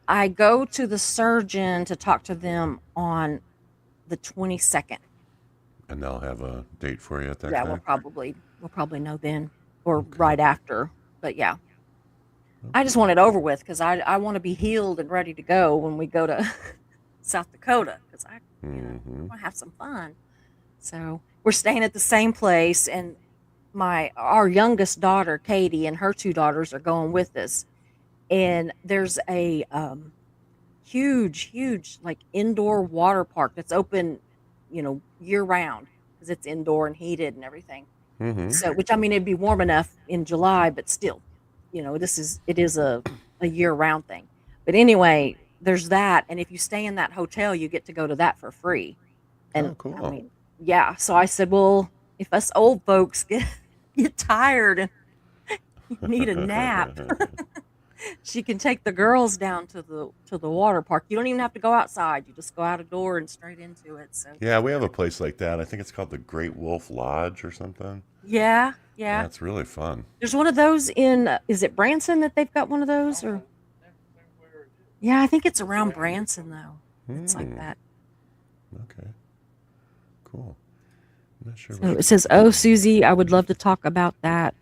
I go to the surgeon to talk to them on the 22nd. And they'll have a date for you at that Yeah, time. we'll probably know then or Okay. right after. But yeah, I just want it over with because I want to be healed and ready to go when we go to South Dakota because I Mm-hmm. want to have some fun. So we're staying at the same place, and our youngest daughter, Katie, and her two daughters are going with us. And there's a huge like indoor water park that's open, year round because it's indoor and heated and everything. Mm-hmm. So, which I mean, it'd be warm enough in July, but still, it is a year round thing. But anyway, there's that, and if you stay in that hotel, you get to go to that for free. Oh, And I cool. mean, yeah. So I said, well, if us old folks get tired and need a nap, she can take the girls down to the water park. You don't even have to go outside. You just go out a door and straight into it. So Yeah, we have a place like that. I think it's called the Great Wolf Lodge or something. yeah. That's really fun. There's one of those in is it Branson that they've got one of those or yeah, I think it's around Branson though. It's like Hmm. that. Okay. Cool. I'm not sure So which it says, "Oh, Susie, I would love to talk about that."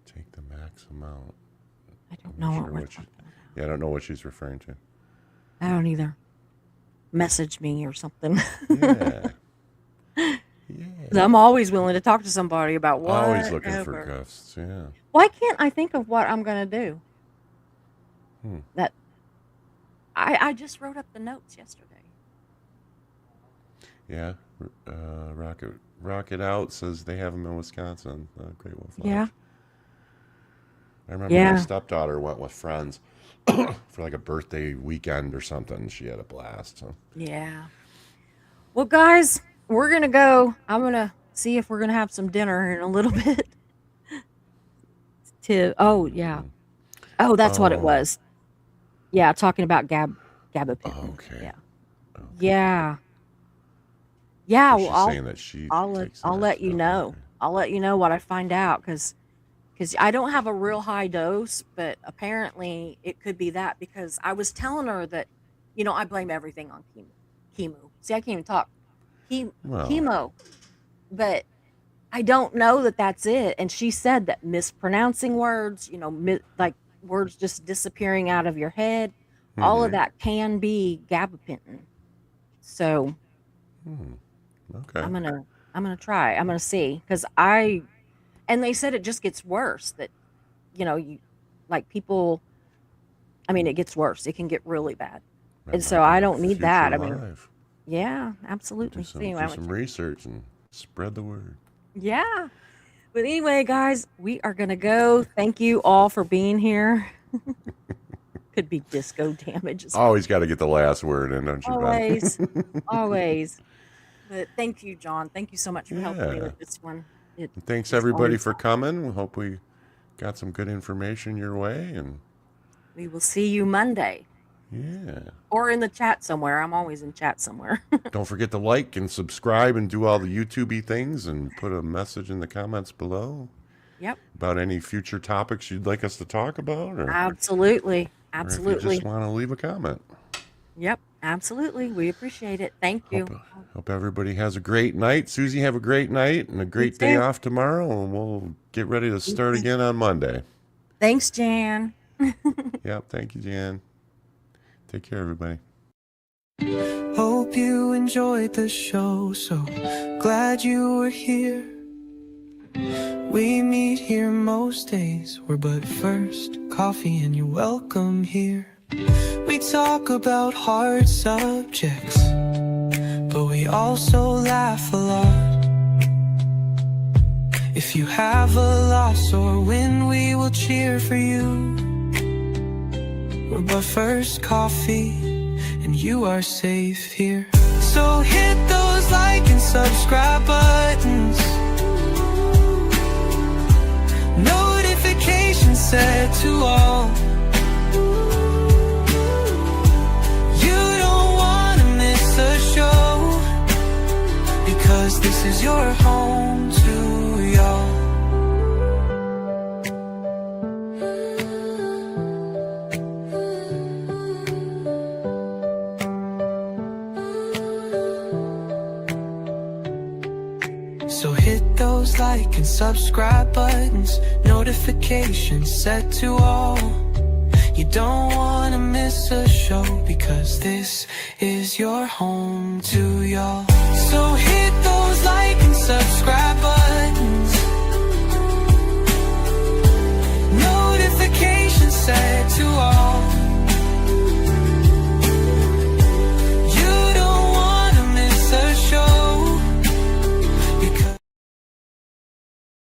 take the max amount. I don't I'm know not what sure we're what she, talking about. yeah, I don't know what she's referring to. I don't either. Message me or something. Yeah. 'Cause I'm always willing to talk to somebody about Always looking for whatever. gifts. Yeah. Why can't I think of what I'm gonna do? Hmm. That I just wrote up the notes yesterday. Yeah. Rocket Out says they have them in Wisconsin. Great Wolf Lodge. Yeah. I remember my Yeah. stepdaughter went with friends for like a birthday weekend or something. She had a blast. So. Yeah. Well, guys, we're gonna go. I'm gonna see if we're gonna have some dinner in a little bit. Yeah. Oh, that's what it Oh, was. Yeah, talking about gabapentin. okay. Yeah. Okay. Yeah. Yeah. So Well, she's saying that she takes I'll that let you stuff. know. Okay. I'll let you know what I find out because I don't have a real high dose, but apparently it could be that because I was telling her that, I blame everything on chemo. See, I can't even talk. Well, Chemo, but I don't know that that's it. And she said that mispronouncing words, like words just disappearing out of your head, all of mm-hmm. that can be gabapentin. So Okay. I'm gonna try. I'm gonna see because and they said it just gets worse. That you like people. I mean, it gets worse. It can get really bad, That and so might be I the don't need future that. I of mean, life. yeah, Do absolutely. So some anyway, do I'm gonna some research and spread the word. yeah. But anyway, guys, we are gonna go. Thank you all for being here. Could be disco damage as well. Always got to get the last word in, don't you, Ben? Always, always. But thank you, John. Thank you so much for helping me Yeah. with this one. Thanks It's everybody always for fun. coming. We hope we got some good information your way, and We will see you Monday yeah. or in the chat somewhere. I'm always in chat somewhere. Don't forget to like and subscribe and do all the YouTube-y things, and put a message in the comments below Yep. about any future topics you'd like us to talk about, Absolutely. or if you just Absolutely. want to leave a comment. Yep. Absolutely. We appreciate it. Thank Hope, you. hope everybody has a great night. Susie, have a great night and a You great day too. off tomorrow, and we'll get ready to start too. again on Monday. Thanks, Jan. Yep, thank you, Jan. Take care, everybody. Hope you enjoyed the show, so glad you were here. We meet here most days, we're but first coffee and you're welcome here. We talk about hard subjects, but we also laugh a lot. If you have a loss or win, we will cheer for you. We're but first coffee and you are safe here. So hit those like and subscribe buttons, notifications set to all. You don't want to miss a show, because this is your home to y'all. So hit those like and subscribe buttons, notifications set to all. You don't want to miss a show, because this is your home to y'all. So hit those like and subscribe buttons, notifications set to all.